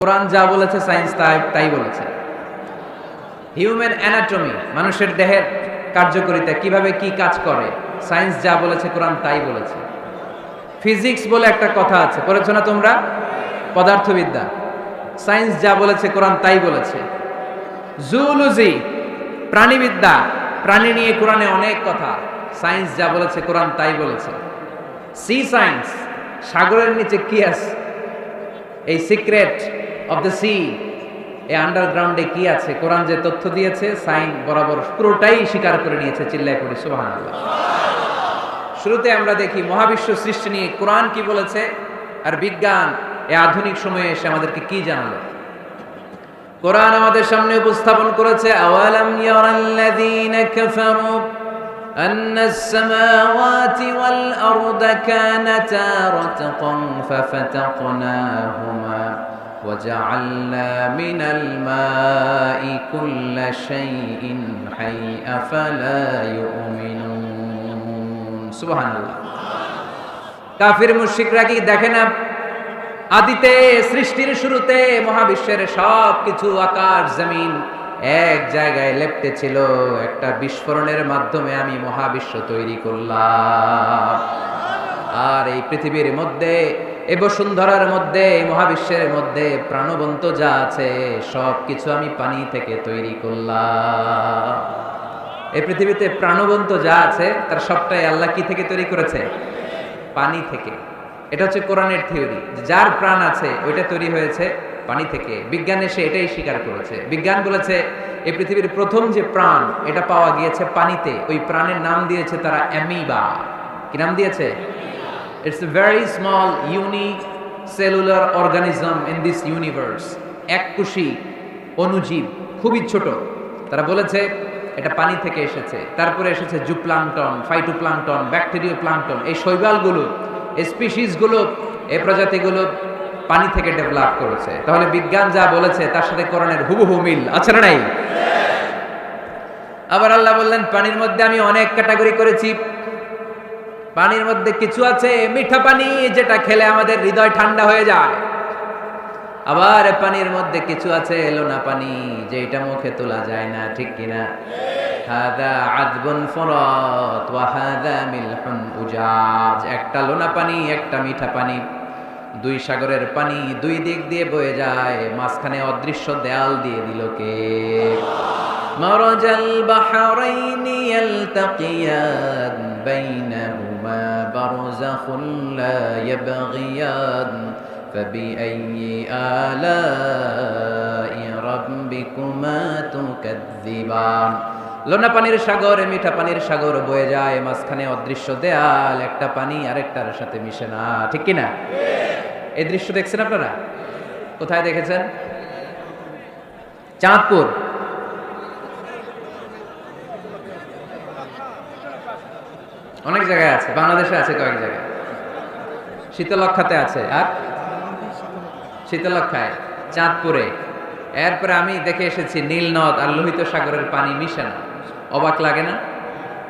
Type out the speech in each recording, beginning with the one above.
কোরআন যা বলেছে সায়েন্স তাই বলেছে। হিউম্যান অ্যানাটমি, মানুষের দেহের কার্যকারিতা কিভাবে কি কাজ করে, সায়েন্স যা বলেছে কোরআন তাই বলেছে। ফিজিক্স বলে একটা কথা আছে, পড়েছো না তোমরা? পদার্থবিদ্যা, সায়েন্স যা বলেছে কোরআন তাই বলেছে। জুলজি, প্রাণীবিদ্যা, প্রাণী নিয়ে কোরআনে অনেক কথা, সায়েন্স যা বলেছে কোরআন তাই বলেছে। সি সায়েন্স, সাগরের নিচে কি আছে, এই সিক্রেট অফ দ্য সি, এই আন্ডারগ্রাউন্ডে কি আছে, কোরআন যে তথ্য দিয়েছে সাইন বরাবর পুরোটাই স্বীকার করে নিয়েছে। চিল্লায় পড়ি সুবহানাল্লাহ। শুরুতে আমরা দেখি মহাবিশ্ব সৃষ্টি নিয়ে কোরআন কি বলেছে, আর বিজ্ঞান এই আধুনিক সময়ে এসে আমাদেরকে কি জানালো। কোরআন আমাদের সামনে উপস্থাপন করেছে, আওয়ালাম ইয়ারাল্লাযীনা কাফারু আন্নাস সামাওয়াতি ওয়াল আরদা কানাতা রাতকান ফাফাতাকনাহুমা وجعلنا من الماء كل شيء حي أفلا يؤمنون سبحان الله। কাফির মুশরিকরা কি দেখে না, আদিতে সৃষ্টির শুরুতে মহাবিশ্বের সব কিছু আকাশ জমিন এক জায়গায় লেপ্টে ছিল, একটা বিস্ফোরণের মাধ্যমে আমি মহাবিশ্ব তৈরি করলাম। আর এই পৃথিবীর মধ্যে, এই বসুন্ধরার মধ্যে, এই মহাবিশ্বের মধ্যে প্রাণবন্ত যা আছে সব কিছু আমি পানি থেকে তৈরি করলাম। এই পৃথিবীতে প্রাণবন্ত যা আছে তার সবটাই আল্লাহ কি থেকে তৈরি করেছে? পানি থেকে। এটা হচ্ছে কোরআনের থিওরি, যার প্রাণ আছে ওইটা তৈরি হয়েছে পানি থেকে। বিজ্ঞান এসে এটাই স্বীকার করেছে। বিজ্ঞান বলেছে এই পৃথিবীর প্রথম যে প্রাণ এটা পাওয়া গিয়েছে পানিতে, ওই প্রাণের নাম দিয়েছে তারা অ্যামিবা। কি নাম দিয়েছে? It's a very small unicellular organism in this universe. এককোষী অণুজীব, খুবই ছোট। তারা বলেছে এটা পানি থেকে এসেছে। তারপরে এসেছে জুপ্লাঙ্কটন, ফাইটোপ্লাঙ্কটন, ব্যাকটেরিয়া প্লাঙ্কটন। এই শৈবালগুলো, এই স্পিসিসগুলো, এই প্রজাতিগুলো পানি থেকে ডেভেলপ করেছে। তাহলে বিজ্ঞান যা বলেছে তার সাথে কোরআনের হুবহু মিল আছে না নাই? আবার আল্লাহ বললেন পানির মধ্যে আমি অনেক ক্যাটাগরি করেছি। পানির মধ্যে কিছু আছে মিঠা পানি, যেটা খেলে আমাদের হৃদয় ঠান্ডা হয়ে যায়। আবার পানির মধ্যে কিছু আছে লোনা পানি, যেটা মুখে তোলা যায় না, ঠিক কিনা? হাদা আযবুন ফুরাত ওয়া হাদা মিলহুন উজাজ। একটা লোনা পানি, একটা মিঠা পানি, দুই সাগরের পানি দুই দিক দিয়ে বয়ে যায়, মাঝখানে অদৃশ্য দেয়াল দিয়ে দিল কে? মারাজাল বাহরাইনি ইয়ালতাকিয়ান বাইনাহুমা বারযাখুন লা ইয়াবগিয়ান ফাবিআইয়ি আলাই রাব্বিকুমা তুকাযযিবান। লোনা পানির সাগর, মিঠা পানির সাগর বয়ে যায়, মাঝখানে অদৃশ্য দেয়াল, একটা পানি আরেকটার সাথে মিশে না, ঠিক কিনা? এই দৃশ্য দেখছেন আপনারা? কোথায় দেখেছেন? চাঁদপুর, অনেক জায়গায় আছে, বাংলাদেশে আছে কয়েক জায়গায়, শীতলক্ষাতে আছে, আর শীতলক্ষায়, চাঁদপুরে। এরপরে আমি দেখে এসেছি নীল নদ আর লোহিত সাগরের পানি মিশে না। অবাক লাগে না?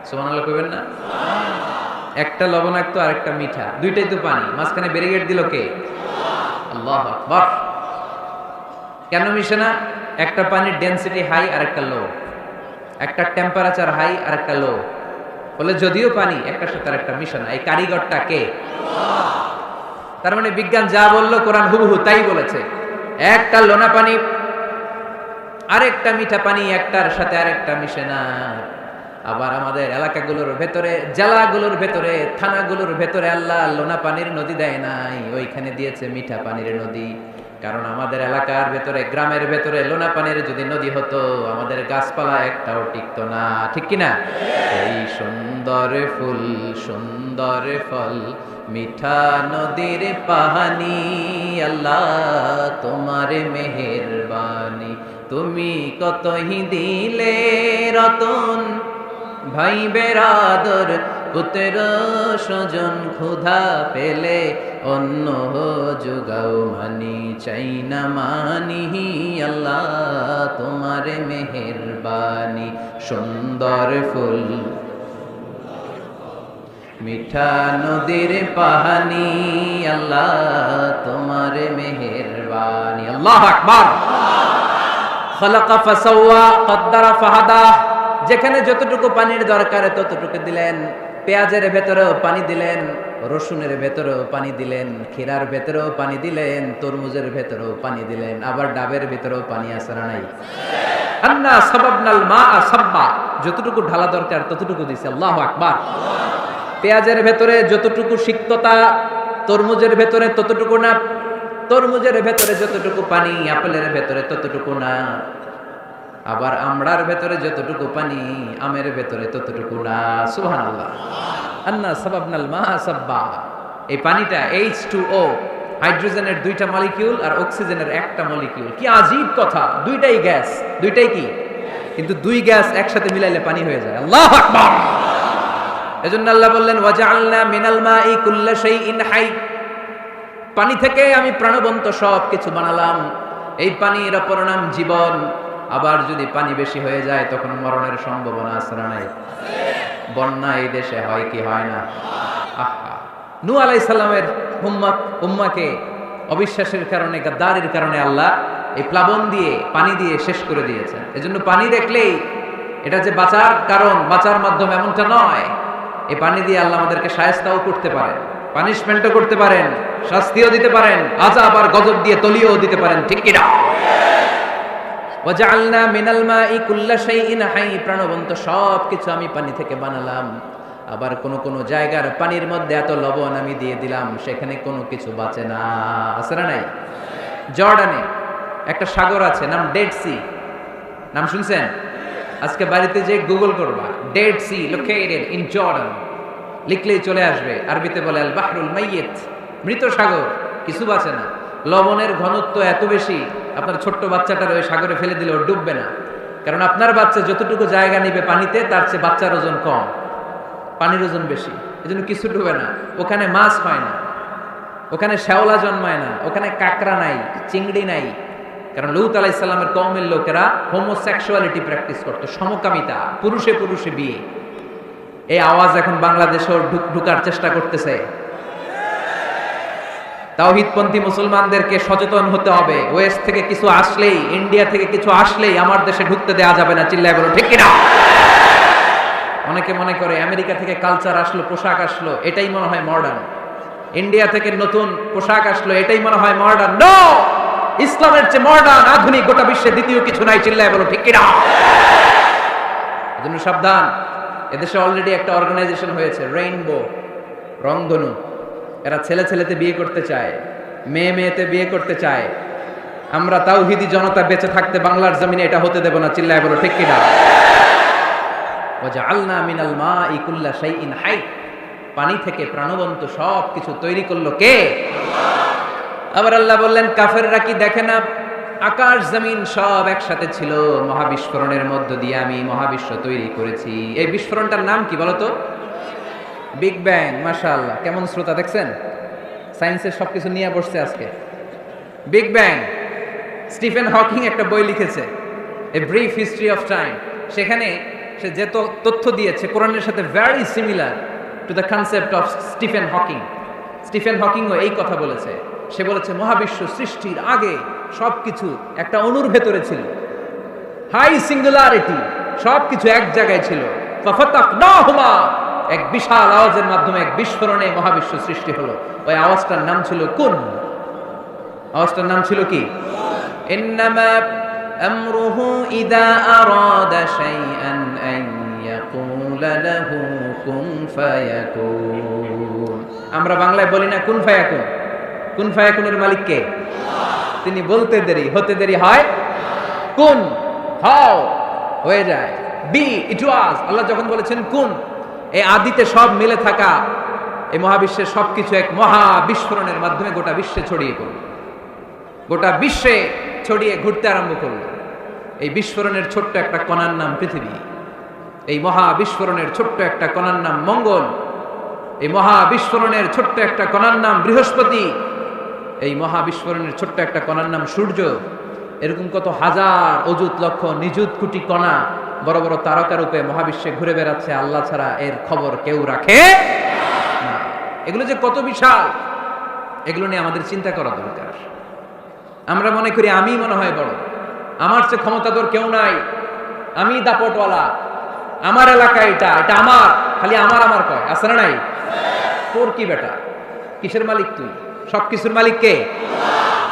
সুবহানাল্লাহ কইবেন না? একটা লবণাক্ত আর একটা মিঠা, দুইটাই তো পানি, মাঝখানে ব্যারিকেড দিল কে? আল্লাহু আকবার। কেন মিশে না? একটা পানির ডেনসিটি হাই আর একটা লো, একটা টেম্পারেচার হাই আর একটা লো, বলে যদিও পানি একটার সাথে আরেকটা মিশে না। এই কারিগরটা কে? তার মানে বিজ্ঞান যা বললো কোরআন হুবহু তাই বলেছে। একটা লোনা পানি আরেকটা মিঠা পানি, একটার সাথে আরেকটা মিশে না। আবার আমাদের এলাকাগুলোর ভেতরে, জেলাগুলোর ভেতরে, থানাগুলোর ভেতরে আল্লাহ লোনা পানির নদী দেয় নাই, ওইখানে দিয়েছে মিঠা পানির নদী। কারণ আমাদের এলাকার ভেতরে, গ্রামের ভেতরে লোনা পানির যদি নদী হতো, আমাদের গাছপালা একটাও টিকতো না, ঠিক কিনা? এই সুন্দর ফুল, সুন্দর ফল, মিঠা নদীর পানি, আল্লাহ তোমার মেহেরবানি। তুমি কতই দিলে রতন, ভাই বেরাদর, পুত্র স্বজন, ক্ষুধা পেলে অন্য যুগাও মানি, চাই না মানি, আল্লাহ তোমার মেহেরবানি। সুন্দর ফুল, মিঠা নদীর পানি, আল্লাহ তোমার মেহেরবানি। মেহেরবানি। আল্লাহু আকবার। খালাকা ফাসাওয়া কদ্দারা ফাহাদা, যেখানে যতটুকু পানির দরকার ততটুকু দিলেন। পেঁয়াজের ভেতরেও পানি দিলেন, রসুনের ভেতরেও পানি দিলেন, ক্ষীরার ভেতরেও পানি দিলেন, তরমুজের ভেতরেও পানি দিলেন, আবার ডাবের ভেতরেও পানি আছে না নাই? আন্না সাবাবনাল মাআ সাব্বা, যতটুকু ঢালা দরকার ততটুকু দিছে। আল্লাহু আকবার। পেঁয়াজের ভেতরে যতটুকু সিক্ততা, তরমুজের ভেতরে ততটুকু না। তরমুজের ভেতরে যতটুকু পানি, আপেলের ভেতরে ততটুকু না। আবার আমড়ার ভেতরে যতটুকু পানি, আমের ভেতরে ততটুকু না। সুবহানাল্লাহ। আন্না সাবাবনাল মাআ সাব্বা, এই পানিটা H2O, হাইড্রোজেনের 2টা মলিকিউল আর অক্সিজেনের 1টা মলিকিউল। কি আজীব কথা, দুইটাই গ্যাস, দুইটাই কি, কিন্তু দুই গ্যাস একসাথে মিলাইলে পানি হয়ে যায়। আল্লাহু আকবার। এজন্য আল্লাহ বললেন ওয়াজআলনা মিনাল মাই কুল্লা শাইইন হাই, পানি থেকে আমি প্রাণবন্ত সব কিছু বানালাম। এই পানির অপর নাম জীবন। আবার যদি পানি বেশি হয়ে যায় তখন মরণের সম্ভাবনা আছে না নাই? বন্যা এই দেশে হয় কি হয় না? আহা, নূহ আলাইহিস সালামের উম্মাকে অবিশ্বাসের কারণে, গাদ্দারির কারণে আল্লাহ এই প্লাবন দিয়ে, পানি দিয়ে শেষ করে দিয়েছেন। এজন্য পানি দেখলেই এটা যে বাঁচার কারণ, বাঁচার মাধ্যম এমনটা নয়। এই পানি দিয়ে আল্লাহ আমাদেরকে শায়েস্তাও করতে পারেন, পানিশমেন্টও করতে পারেন, শাস্তিও দিতে পারেন, আযাব আর গজব দিয়ে তলিয়েও দিতে পারেন। ঠিক কি না? ওয়াজআলনা মিনাল মাই কুল্লা শাইইন হাই, প্রাণবন্ত সব কিছু আমি পানি থেকে বানালাম। আবার কোন কোন জায়গার পানির মধ্যে এত লবণ আমি দিয়ে দিলাম, সেখানে কোনো কিছু বাঁচে না। আছে না নাই? জর্ডানে একটা সাগর আছে, নাম ডেড সি। নাম শুনছেন? আজকে বাড়িতে যে গুগল করবা, Dead Sea located in Jordan, লিখলেই চলে আসবে। আরবিতে বলে আল বাহরুল মাইয়িত, মৃত সাগর, কিছু বাঁচে না। লবণের ঘনত্ব এত বেশি, আপনার ছোট্ট বাচ্চাটার ওই সাগরে ফেলে দিলে ও ডুববে না, কারণ আপনার বাচ্চা যতটুকু জায়গা নিবে পানিতে, তার চেয়ে বাচ্চার ওজন কম, পানির ওজন বেশি, এজন্য কিছু ডুবে না। ওখানে মাছ হয় না, ওখানে শ্যাওলা জন্মায় না, ওখানে কাঁকড়া নাই, চিংড়ি নাই, কারণ লূত আলাইহিস সালামের কওমের লোকেরা হোমোসেক্সুয়ালিটি প্র্যাকটিস করতো, সমকামিতা, পুরুষে পুরুষে বিয়ে। এই আওয়াজ এখন বাংলাদেশেও ঢুকার চেষ্টা করতেছে। তাওহীদপন্থী মুসলমানদেরকে সচেতন হতে হবে। ওয়েস্ট থেকে কিছু আসলেই, ইন্ডিয়া থেকে কিছু আসলেই আমার দেশে ঢুকতে দেওয়া যাবে না। চিল্লায় বলো ঠিক কিনা? অনেকে মনে করে আমেরিকা থেকে কালচার আসলো, পোশাক আসলো, এটাই মনে হয় মডার্ন। ইন্ডিয়া থেকে নতুন পোশাক আসলো, এটাই মনে হয় মডার্ন। নো, ইসলামের চেয়ে মডার্ন, আধুনিক গোটা বিশ্বে দ্বিতীয় কিছু নাই। চিল্লায় বলো ঠিক কিনা? এজন্য সাবধান। এদেশে অলরেডি একটা অর্গানাইজেশন হয়েছে, রেইনবো, রংধনু। এরা ছেলে ছেলেতে বিয়ে করতে চায়, মেয়ে মেয়েতে বিয়ে করতে চায়। আমরা তাওহীদি জনতা বেঁচে থাকতে বাংলার জমিনে এটা হতে দেব না। চিল্লায় বলো ঠিক কিনা? ওয়াজআলনা মিনাল মাই কুল্লা শাইইন হাই, পানি থেকে প্রাণবন্ত সব কিছু তৈরি করলো কে? আবার আল্লাহ বললেন কাফেররা কি দেখে না, আকাশ জমিন সব একসাথে ছিল, মহাবিস্ফোরণের মধ্য দিয়ে আমি মহাবিশ্ব তৈরি করেছি। এই বিস্ফোরণটার নাম কি বলতো? Big bang. মাশাআল্লাহ, কেমন শ্রোতা দেখছেন? সায়েন্সের সবকিছু নিয়ে বসছে আজকে। Big bang. স্টিফেন হকিং একটা বই লিখেছে, a brief history of time. সেখানে সে যে তথ্য দিয়েছে কোরআনের সাথে very similar to the concept of Stephen Hawking. Stephen হকিংও এই কথা বলেছে। সে বলেছে মহাবিশ্ব সৃষ্টির আগে সবকিছু একটা অণুর ভেতরে ছিল, হাই সিঙ্গুলারিটি, সবকিছু এক জায়গায় ছিল। ফাফাতাকনাহুমা, এক বিশাল আওয়াজের মাধ্যমে, এক বিস্ফোরণে মহাবিশ্ব সৃষ্টি হলো। ওই আওয়াজটার নাম ছিল কুন। আওয়াজটার নাম ছিল কি? ইন্নামা আমরুহু ইযা আরাদা শাইআন আন ইয়াকুলা লাহু কুন ফায়াকুন। আমরা বাংলায় বলি না কুন ফায়াকুন? কুন ফায়াকুনের মালিক কে? তিনি বলতে দেরি, হতে দেরি হয়। কুন, হাও, হয়ে যায়। বি, ইট ওয়াজ। আল্লাহ যখন বলেছেন কুন, এই আদিতে সব মিলে থাকা এই মহাবিশ্বের সবকিছু এক মহা বিস্ফোরণের মাধ্যমে গোটা বিশ্বে ছড়িয়ে পড়ল, গোটা বিশ্বে ছড়িয়ে ঘুরতে আরম্ভ করলো। এই বিস্ফোরণের ছোট্ট একটা কণার নাম পৃথিবী। এই মহা বিস্ফোরণের ছোট্ট একটা কণার নাম মঙ্গল। এই মহা বিস্ফোরণের ছোট্ট একটা কণার নাম বৃহস্পতি। এই মহা বিস্ফোরণের ছোট্ট একটা কণার নাম সূর্য। এরকম কত হাজার, অযুত, লক্ষ, নিযুত কোটি কণা বড় বড় তারকা রূপে মহাবিশ্বে ঘুরে বেড়াচ্ছে। আল্লাহ ছাড়া এর খবর কেউ রাখে না। এগুলো যে কত বিশাল, এগুলো নিয়ে আমাদের চিন্তা করা দরকার। আমরা মনে করি আমি মনে হয় বড়, আমার চেয়ে ক্ষমতাধর কেউ নাই, আমি দাপটওয়ালা, আমার এলাকা এটা আমার, খালি আমার আমার কয়, আছে না নাই? তোর কি বেটা, কিসের মালিক তুই? সব কিছুর মালিক কে?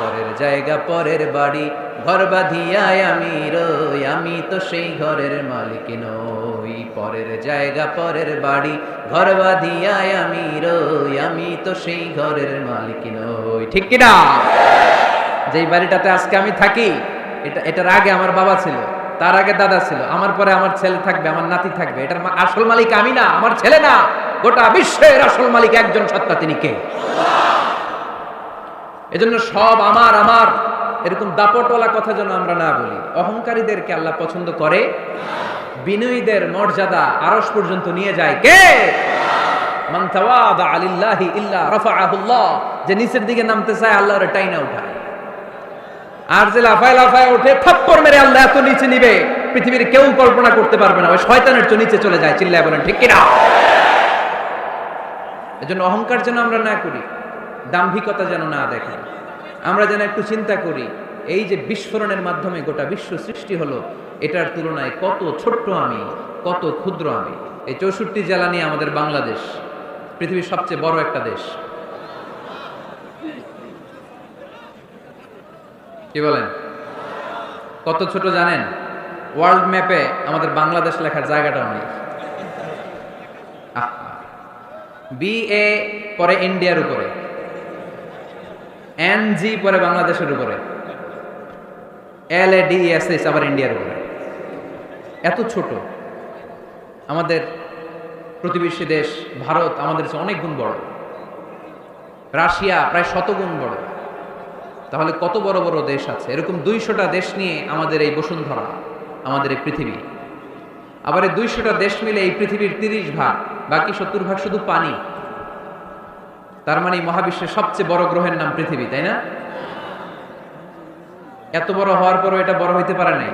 পরের জায়গা পরের বাড়ি ঘর বাঁধিয়ায় আমি রই, আমি তো সেই ঘরের মালিক নই। পরের জায়গা পরের বাড়ি ঘর বাঁধিয়ায় আমি রই, আমি তো সেই ঘরের মালিক নই। ঠিক কিনা? যেই বাড়িটাতে আজকে আমি থাকি, এটার আগে আমার বাবা ছিল, তার আগে দাদা ছিল, আমার পরে আমার ছেলে থাকবে, আমার নাতি থাকবে। এটার আসল মালিক আমি না, আমার ছেলে না, গোটা বিশ্বের আসল মালিক একজন সত্তা, তিনি কে? এজন্য সব আমার আমার এরকম দাপটওয়ালা কথা যেন আমরা না বলি। অহংকারীদেরকে আল্লাহ পছন্দ করে, বিনয়ীদের মর্যাদা আরশ পর্যন্ত নিয়ে যায় কে? মান তাওয়াদা লিল্লাহি ইল্লা রাফাআহুল্লাহ, যে নিচের দিকে নামতে চায় আল্লাহ ওরে টাইনা উঠায়। আর যে লাফায় লাফায় ওঠে থাপ্পড় মেরে আল্লাহ এত নিচে নিবে পৃথিবীর কেউ কল্পনা করতে পারবে না, ওই শয়তানের চেয়ে নিচে চলে যায়। চিল্লায় বলেন ঠিক কিনা? এজন্য অহংকার যেন আমরা না করি, দাম্ভিকতা যেন না দেখি। আমরা যেন একটু চিন্তা করি, এই যে বিস্ফোরণের মাধ্যমে গোটা বিশ্ব সৃষ্টি হলো, এটার তুলনায় কত ছোট্ট আমি, কত ক্ষুদ্র আমি। এই 64 জেলা নিয়ে আমাদের বাংলাদেশ পৃথিবীর সবচেয়ে বড় একটা দেশ। কি বলেন? কত ছোট জানেন? ওয়ার্ল্ড ম্যাপে আমাদের বাংলাদেশ লেখার জায়গাটাও নেই। BA পরে ইন্ডিয়ার উপরে, NG পরে বাংলাদেশের উপরে, LADESS আবার ইন্ডিয়ার উপরে। এত ছোট। আমাদের প্রতিবেশী দেশ ভারত আমাদের চেয়ে অনেক গুণ বড়, রাশিয়া প্রায় 100 গুণ বড়। তাহলে কত বড় বড় দেশ আছে? এরকম 200টা দেশ নিয়ে আমাদের এই বসুন্ধরা, আমাদের এই পৃথিবী। আবার এই 200টা দেশ মিলে এই পৃথিবীর 30 ভাগ, বাকি 70 ভাগ শুধু পানি। তার মানে মহাবিশ্বের সবচেয়ে বড় গ্রহের নাম পৃথিবী, তাই না? এত বড় হওয়ার পরও এটা বড় হইতে পারে নাই।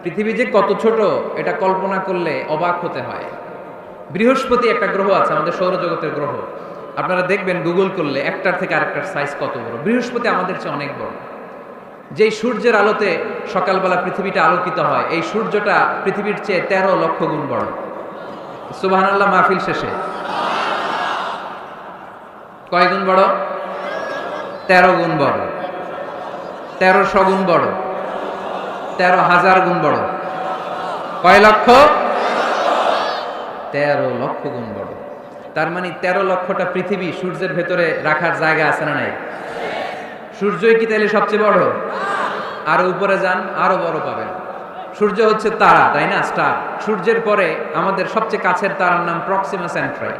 পৃথিবী যে কত ছোট এটা কল্পনা করলে অবাক হতে হয়। বৃহস্পতি একটা গ্রহ আছে, আমাদের সৌরজগতের গ্রহ। আপনারা দেখবেন গুগল করলে একটার থেকে আরেকটার সাইজ কত বড়। বৃহস্পতি আমাদের চেয়ে অনেক বড়। যেই সূর্যের আলোতে সকালবেলা পৃথিবীটা আলোকিত হয়, এই সূর্যটা পৃথিবীর চেয়ে 13 লক্ষ গুণ বড়। সুবহানাল্লাহ মাহফিল শেষে কয় গুণ বড়? 13 গুণ বড়, 1300 গুণ বড়, 13,000 গুণ বড়। কয় লক্ষ? 13 লক্ষ গুণ বড়। তার মানে 13 লক্ষটা পৃথিবী সূর্যের ভেতরে রাখার জায়গা আছে না নাই? সূর্যই কি তাহলে সবচেয়ে বড়? আর উপরে যান, আরো বড় পাবেন। সূর্য হচ্ছে তারা, তাই না? স্টার। সূর্যের পরে আমাদের সবচেয়ে কাছের তারার নাম প্রক্সিমা সেন্ট্রাই।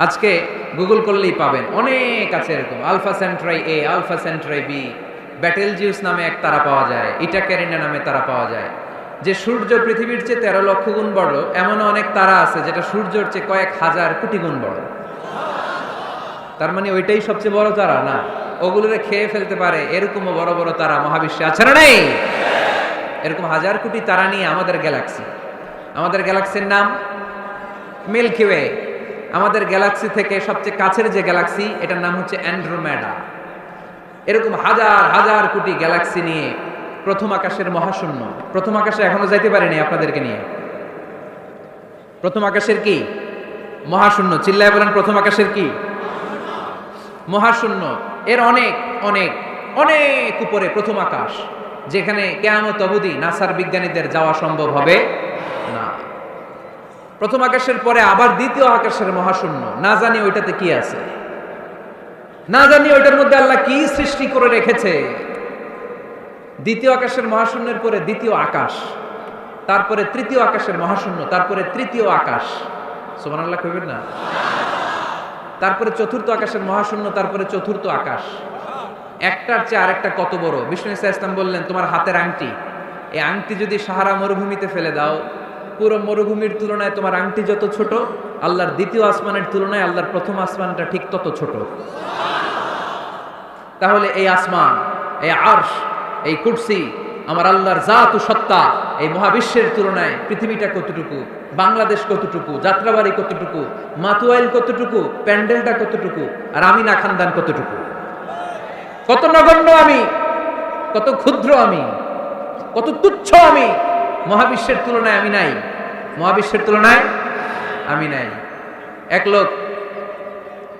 আজকে গুগল করলেই পাবেন, অনেক আছে এরকম। Alpha Centauri A, alpha Centauri B, Betelgeuse নামে এক তারা পাওয়া যায়, ইটা ক্যারিনা নামে তারা পাওয়া যায়। যে সূর্য পৃথিবীর চেয়ে 13 লক্ষ গুণ বড়, এমন অনেক তারা আছে যেটা সূর্যের চেয়ে কয়েক হাজার কোটি গুণ বড়। তার মানে ওইটাই সবচেয়ে বড় তারা না, ওগুলোরে খেয়ে ফেলতে পারে এরকমও বড় বড় তারা মহাবিশ্বে আছে না নেই? এরকম হাজার কোটি তারা নিয়ে আমাদের গ্যালাক্সি। আমাদের গ্যালাক্সির নাম মিল্কি ওয়ে। আমাদের গ্যালাক্সি থেকে সবচেয়ে কাছের যে গ্যালাক্সি, এটার নাম হচ্ছে অ্যান্ড্রোমেডা। এরকম হাজার হাজার কোটি গ্যালাক্সি নিয়ে প্রথম আকাশের মহাশূন্য। প্রথম আকাশে এখনো যাইতে পারিনি আপনাদেরকে নিয়ে। প্রথম আকাশের কি? মহাশূন্য। চিল্লায় বলেন প্রথম আকাশের কি? মহাশূন্য। এর অনেক অনেক অনেক উপরে প্রথম আকাশ, যেখানে কিয়ামত অবধি নাসার বিজ্ঞানীদের যাওয়া সম্ভব হবে না। প্রথম আকাশের পরে আবার দ্বিতীয় আকাশের মহাশূন্য, না জানি ওইটাতে কি আছে, না জানি ওইটার মধ্যে আল্লাহ কি সৃষ্টি করে রেখেছে। দ্বিতীয় আকাশের মহাশূন্যের পরে দ্বিতীয় আকাশ, তারপরে তৃতীয় আকাশের মহাশূন্য, তারপরে তৃতীয় আকাশ। সুবহানাল্লাহ কইবেন না? তারপরে চতুর্থ আকাশের মহাশূন্য, তারপরে চতুর্থ আকাশ। একটার চেয়ে আরেকটা কত বড়। বিষ্ণু ইসলাম বললেন, তোমার হাতের আংটি, এই আংটি যদি সাহারা মরুভূমিতে ফেলে দাও, পুরো মরুভূমির তুলনায় তোমার আংটি যত ছোট, আল্লাহর দ্বিতীয় আসমানের তুলনায় আল্লাহর প্রথম আসমানটা ঠিক তত ছোট। তাহলে এই আসমান, এই আরশ, এই কুরসি, আমার আল্লাহর জাত ও সত্তা, এই মহাবিশ্বের তুলনায় পৃথিবীটা কতটুকু, বাংলাদেশ কতটুকু, যাত্রাবাড়ি কতটুকু, মাতুয়াইল কতটুকু, প্যান্ডেলটা কতটুকু, আর আমি না খানদান কতটুকু, কত নগণ্য আমি। কত ক্ষুদ্র আমি, কত তুচ্ছ আমি, মহাবিশ্বের তুলনায় আমি নাই, মহাবিশ্বের তুলনায় আমি নাই। এক লোক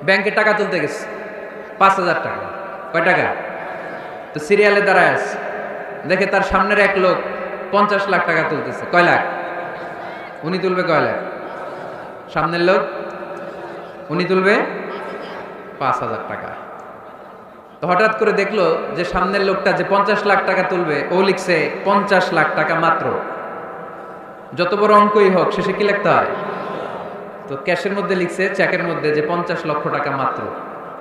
ব্যাংকে টাকা তুলতে গেছে, 5,000 টাকা। কয় টাকা? তো সিরিয়ালে দাঁড়ায় আছে, দেখে তার সামনের এক লোক 50 লাখ টাকা তুলতেছে। কয় লাখ? উনি তুলবে কয় লাখ? সামনের লোক উনি তুলবে 5,000 টাকা। তো হঠাৎ করে দেখলো যে সামনের লোকটা যে 50 লাখ টাকা তুলবে, ও লিখছে 50 লাখ টাকা মাত্র। যত বড় অঙ্কই হোক শেষে কি লিখতে হয়? তো ক্যাশের মধ্যে লিখছে, চেকের মধ্যে, যে 50 লক্ষ টাকা মাত্র।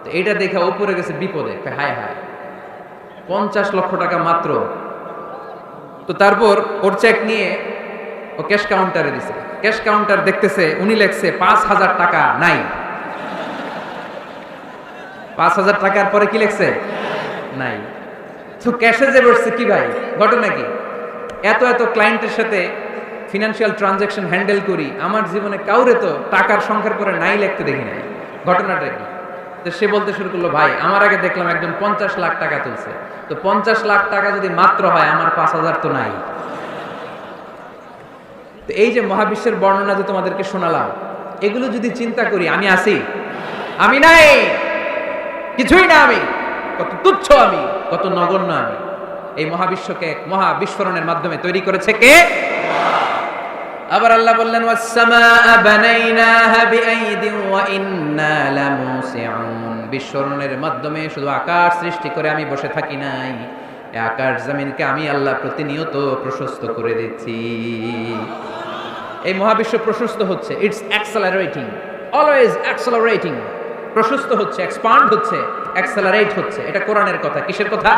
তো এইটা দেখে ও পড়ে গেছে বিপদে, হায় হায়, 50 লক্ষ টাকা মাত্র। তো তারপর ওর চেক নিয়ে ও ক্যাশ কাউন্টারে দিছে। ক্যাশ কাউন্টার দেখতেছে, উনি লেখছে 5,000 টাকা নাই। 5,000 টাকার পরে কি লেখছে? নাই। তো ক্যাশে যে বসছে, কি ভাই ঘটনা কি? এত এত ক্লায়েন্টের সাথে ফিনান্সিয়াল ট্রানজাকশন হ্যান্ডেল করি, আমার জীবনে কাউরে তো টাকার সংখ্যার পরে নাই লিখতে দেখি নাই, ঘটনাটা কি? তো সে বলতে শুরু করলো, ভাই আমার আগে দেখলাম একজন 50 লাখ টাকা তুলছে, তো 50 লাখ টাকা যদি মাত্র হয়, আমার 5,000 তো নাই। তো এই যে মহাবিশ্বের বর্ণনা যে তোমাদেরকে শোনালাম, এগুলো যদি চিন্তা করি, আমি আছি? আমি নাই, কিছুই না আমি, কত তুচ্ছ আমি, কত নগণ্য আমি। এই মহাবিশ্বকে মহা বিস্ফোরণের মাধ্যমে তৈরি করেছে কে? আবার আল্লাহ বললেন, ওয়াস-সামাআ বানাইনাহা বিআইদিন ওয়া ইন্না লামুসিউন। বিস্ফোরণের মাধ্যমে শুধু আকাশ সৃষ্টি করে আমি বসে থাকি নাই, এই আকাশ জমিনকে আমি আল্লাহ প্রতিনিয়ত প্রশস্ত করে দিচ্ছি। এই মহাবিশ্ব প্রশস্ত হচ্ছে, ইটস অ্যাক্সেলারেটিং, অলওয়েজ অ্যাক্সেলারেটিং। প্রশস্ত হচ্ছে, এক্সপান্ড হচ্ছে, অ্যাক্সেলারেট হচ্ছে। এটা কোরআনের কথা। কিসের কথা?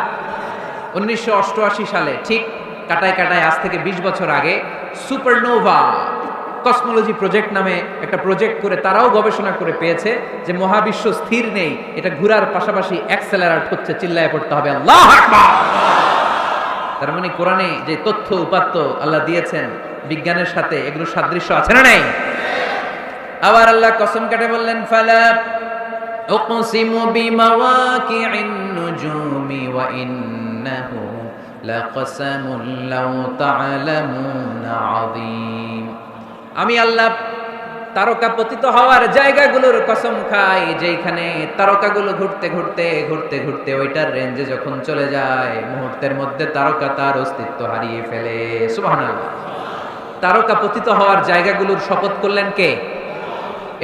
1988 সালে ঠিক কাটায় কাটায় আজ থেকে 20 বছর আগে সুপারনোভা কসমোলজি প্রজেক্ট নামে একটা প্রজেক্ট করে তারাও গবেষণা করে পেয়েছে যে মহাবিশ্ব স্থির নেই, এটা ঘোরার পাশাপাশি অ্যাক্সেলারেট হচ্ছে। চিল্লায় পড়তে হবে আল্লাহু আকবার। তার মানে কোরআনে যে তথ্য উপাত্ত আল্লাহ দিয়েছেন বিজ্ঞানের সাথে, এগুলো সাদৃশ্য আছে না নাই? আবার আল্লাহ কসম কাটে বললেন, ফালা উকসিমু বিমাওয়াকি'ন নুজুমি ওয়া ইন্নাহু লাকসামুন লাউ তা'লামুনা আযীম। আমি আল্লাহ তারকা পতিত হওয়ার জায়গাগুলোর কসম খাই, যেখানে তারকাগুলো ঘুরতে ঘুরতে ঘুরতে ঘুরতে ওইটার রেঞ্জে যখন চলে যায়, মুহূর্তের মধ্যে তারকা তার অস্তিত্ব হারিয়ে ফেলে। সুবহানাল্লাহ। তারকা পতিত হওয়ার জায়গাগুলোর শপথ করলেন কে?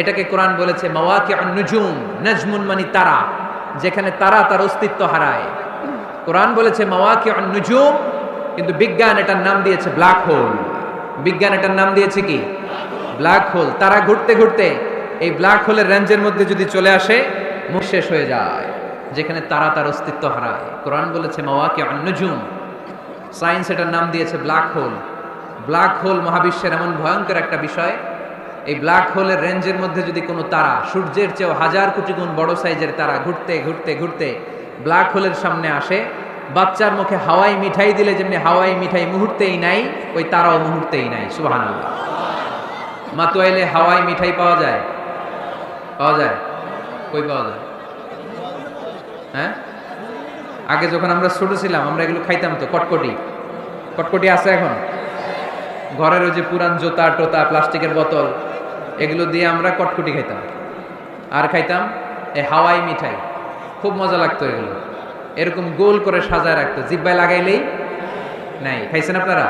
এটাকে কোরআন বলেছে মাওয়াকিউন নুজুম। নাজমুন মানে তারা, যেখানে তারা তার অস্তিত্ব হারায়। কোরআন বলেছে মাওয়াকিউন নুজুম, কিন্তু বিজ্ঞান এটার নাম দিয়েছে ব্ল্যাক হোল। বিজ্ঞান এটার নাম দিয়েছে কি? Black hole. তারা ঘুরতে ঘুরতে এই ব্ল্যাক হোলের রেঞ্জের মধ্যে যদি চলে আসে, মুখ শেষ হয়ে যায়, যেখানে তারা তার অস্তিত্ব হারায়। কোরআন বলেছে মাওয়াকিউন নুজুম। সায়েন্স এটার নাম দিয়েছে ব্ল্যাক হোল। ব্ল্যাক হোল মহাবিশ্বের এমন ভয়ঙ্কর একটা বিষয়, এই ব্ল্যাক হোলের রেঞ্জের মধ্যে যদি কোনো তারা সূর্যের চেয়েও 1000 কোটি গুণ বড় সাইজের তারা ঘুরতে ঘুরতে ঘুরতে ব্ল্যাক হোলের সামনে আসে, বাচ্চার মুখে হাওয়াই মিঠাই দিলে যেমনি হাওয়াই মিঠাই মুহূর্তেই নাই, ওই তারাও মুহূর্তেই নাই। সুবহানাল্লাহ। মাতুয়াইলে হাওয়াই মিঠাই পাওয়া যায়? পাওয়া যায়? কই পাওয়া যায়? হ্যাঁ, আগে যখন আমরা ছোট ছিলাম আমরা এগুলো খাইতাম তো। কটকটি, কটকটি আছে এখন? ঘরের ওই যে পুরান জোতা টোতা প্লাস্টিকের বোতল, এগুলো দিয়ে আমরা কটকটি খাইতাম। আর খাইতাম এই হাওয়াই মিঠাই, খুব মজা লাগতো। এগুলো এরকম গোল করে সাজায় রাখতো, জিব্বায় লাগাইলেই নাই। খাইছেন আপনারা?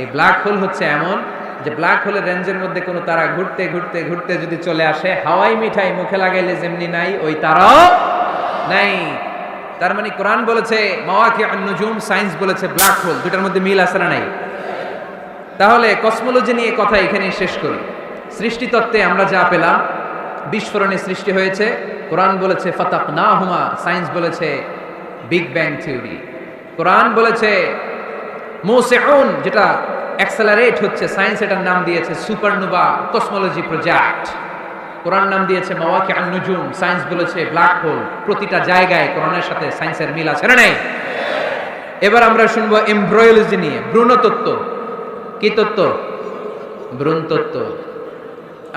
এই ব্ল্যাক হোল হচ্ছে এমন যে ব্ল্যাক হোলের রেঞ্জের মধ্যে কোনো তারা ঘুরতে ঘুরতে ঘুরতে যদি চলে আসে, হাওয়াই মিঠাই মুখে লাগাইলে যেমনি নাই, ওই তারাও নাই। তার মানে কোরআন বলেছে মাওয়াকিউন নুজুম, সায়েন্স বলেছে ব্ল্যাক হোল। দুটার মধ্যে মিল আছে না নাই? তাহলে কসমোলজি নিয়ে কথা এখানেই শেষ করি। সৃষ্টিতত্ত্বে আমরা যা পেলাম, বিস্ফোরণে সৃষ্টি হয়েছে। কোরআন বলেছে ফাতাকনাহুমা, সায়েন্স বলেছে বিগ ব্যাং থিওরি। কোরআন বলেছে মুসিউন, যেটা অ্যাক্সেলারেট হচ্ছে, সায়েন্স এটার নাম দিয়েছে সুপারনোভা কসমোলজি প্রজেক্ট। কোরআন নাম দিয়েছে মাওয়াকিউন নুজুম, সায়েন্স বলেছে ব্ল্যাক হোল। প্রতিটা জায়গায় কোরআনের সাথে সায়েন্সের মিল আছে না নাই? এবার আমরা শুনবো এমব্রয়োলজি নিয়ে, ভ্রূণতত্ত্ব। কি তত্ত্ব? ভ্রূণ তত্ত্ব।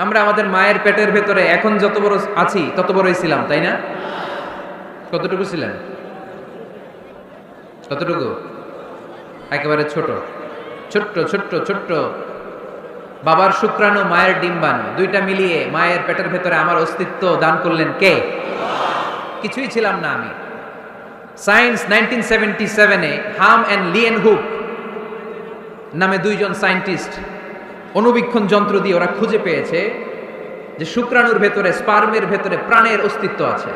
আমরা আমাদের মায়ের পেটের ভেতরে এখন যত বড় আছি তত বড়ই ছিলাম, তাই না? কতটুকু ছিলেন? কতটুকু? একেবারে ছোট ছোট্ট ছোট্ট ছোট্ট বাবার শুক্রাণু মায়ের ডিম্বাণু দুইটা মিলিয়ে মায়ের পেটের ভেতরে আমার অস্তিত্ব দান করলেন কে? কিছুই ছিলাম না আমি। সায়েন্স 1977-এ হাম অ্যান্ড লিয়েন হুক নামে দুইজন সায়েন্টিস্ট অণুবীক্ষণ যন্ত্র দিয়ে ওরা খুঁজে পেয়েছে যে শুক্রাণুর ভেতরে, স্পার্মের ভেতরে প্রাণের অস্তিত্ব আছে।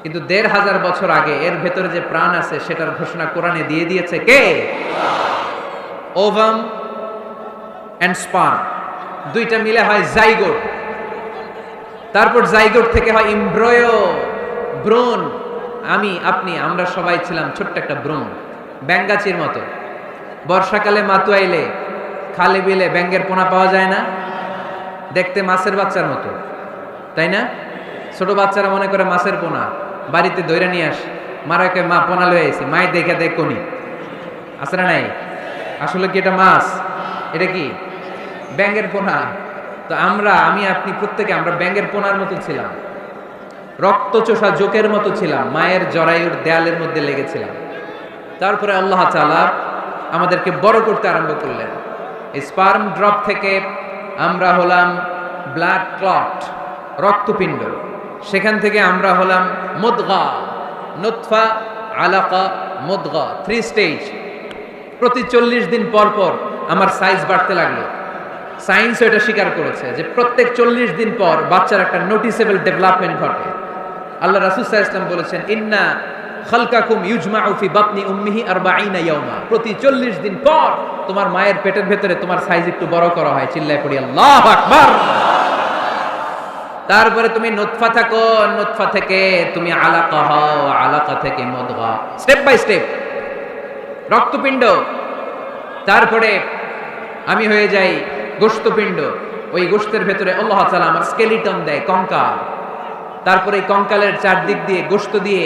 কিন্তু ১৫০০ বছর আগে এর ভেতরে যে প্রাণ আছে সেটার ঘোষণা কোরআনে দিয়ে দিয়েছে কে? ওভাম অ্যান্ড স্পার্ম দুইটা মিলে হয় জাইগোট, তারপর জাইগোট থেকে হয় এমব্রয়ো, ভ্রূণ। আমি, আপনি, আমরা সবাই ছিলাম ছোট্ট একটা ভ্রূণ, ব্যাঙ্গাচির মতো। বর্ষাকালে মাতুয়াইলে খালে বিলে ব্যাঙ্গের পোনা পাওয়া যায় না? দেখতে মাছের বাচ্চার মতো, তাই না? ছোট বাচ্চারা মনে করে মাছের পোনা, বাড়িতে দইরা নিয়ে আসে, মারাকে মা পোনা লয়ে আইছি, মায়ের দেখে দেখ কোনি আছে না নাই? আসলে কি এটা মাছ? এটা কি ব্যাঙ্গের পোনা? তো আমি, আপনি প্রত্যেকে আমরা ব্যাঙ্গের পোনার মতো ছিলাম, রক্ত চোষা জোকের মতো ছিলাম, মায়ের জরায়ুর দেয়ালের মধ্যে লেগেছিলাম। তারপরে আল্লাহ তাআলা আমাদেরকে বড় করতে আরম্ভ করলেন। স্পার্ম ড্রপ থেকে আমরা হলাম ব্লাড ক্লট, রক্তপিণ্ড। সেখান থেকে আমরা হলাম মুদগা, নুতফা, আলাকা, মুদগা, 3 স্টেজ। প্রতি 40 দিন পর পর আমার সাইজ বাড়তে লাগলো। সায়েন্স এটা স্বীকার করেছে যে প্রত্যেক 40 দিন পর বাচ্চার একটা নোটিসেবল ডেভেলপমেন্ট ঘটে। আল্লাহ রাসূল সাল্লাল্লাহু আলাইহি ওয়াসাল্লাম বলেছেন, ইন্না খালকাকুম ইউজমাউ ফি বাতনি উম্মিহি 40 ইয়াওমা। প্রতি 40 দিন পর তোমার মায়ের পেটের ভেতরে তোমার সাইজ একটু বড় করা হয়। চিল্লায় পড়ি আল্লাহু আকবার। তারপরে তুমি নুতফা থাকো, নুতফা থেকে তুমি আলাকা হও, আলাকা থেকে মুদগা, স্টেপ বাই স্টেপ রক্তপিণ্ড। তারপরে আমি হয়ে যাই গোশতপিণ্ড। ওই গোশতের ভেতরে আল্লাহ তাআলা আমার স্কেলিটন দেয়, কঙ্কাল। তারপরে এই কঙ্কালের চারদিক দিয়ে গোশত দিয়ে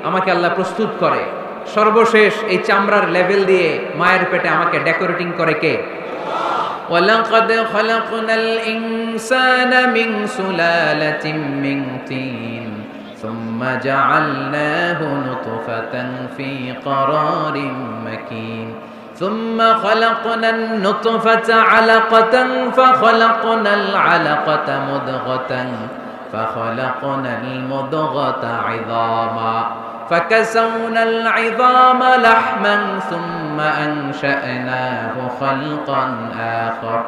আমাকে আল্লাহ প্রস্তুত করে। সর্বশেষ এই চামড়ার লেভেল দিয়ে মায়ের পেটে আমাকে ডেকোরেটিং করে কে? ওয়ালাকাদ খালাকনাল ইনসানা মিন সুলালাতিন মিন তিন সুম্মা জাআলনাহু নুতফাতান ফি ক্বারারিন মাকিন ثم خلقنا النطفة علقة فخلقنا العلقة مضغة فخلقنا المضغة عظاما فكسونا العظام لحما ثم أنشأناه خلقا آخر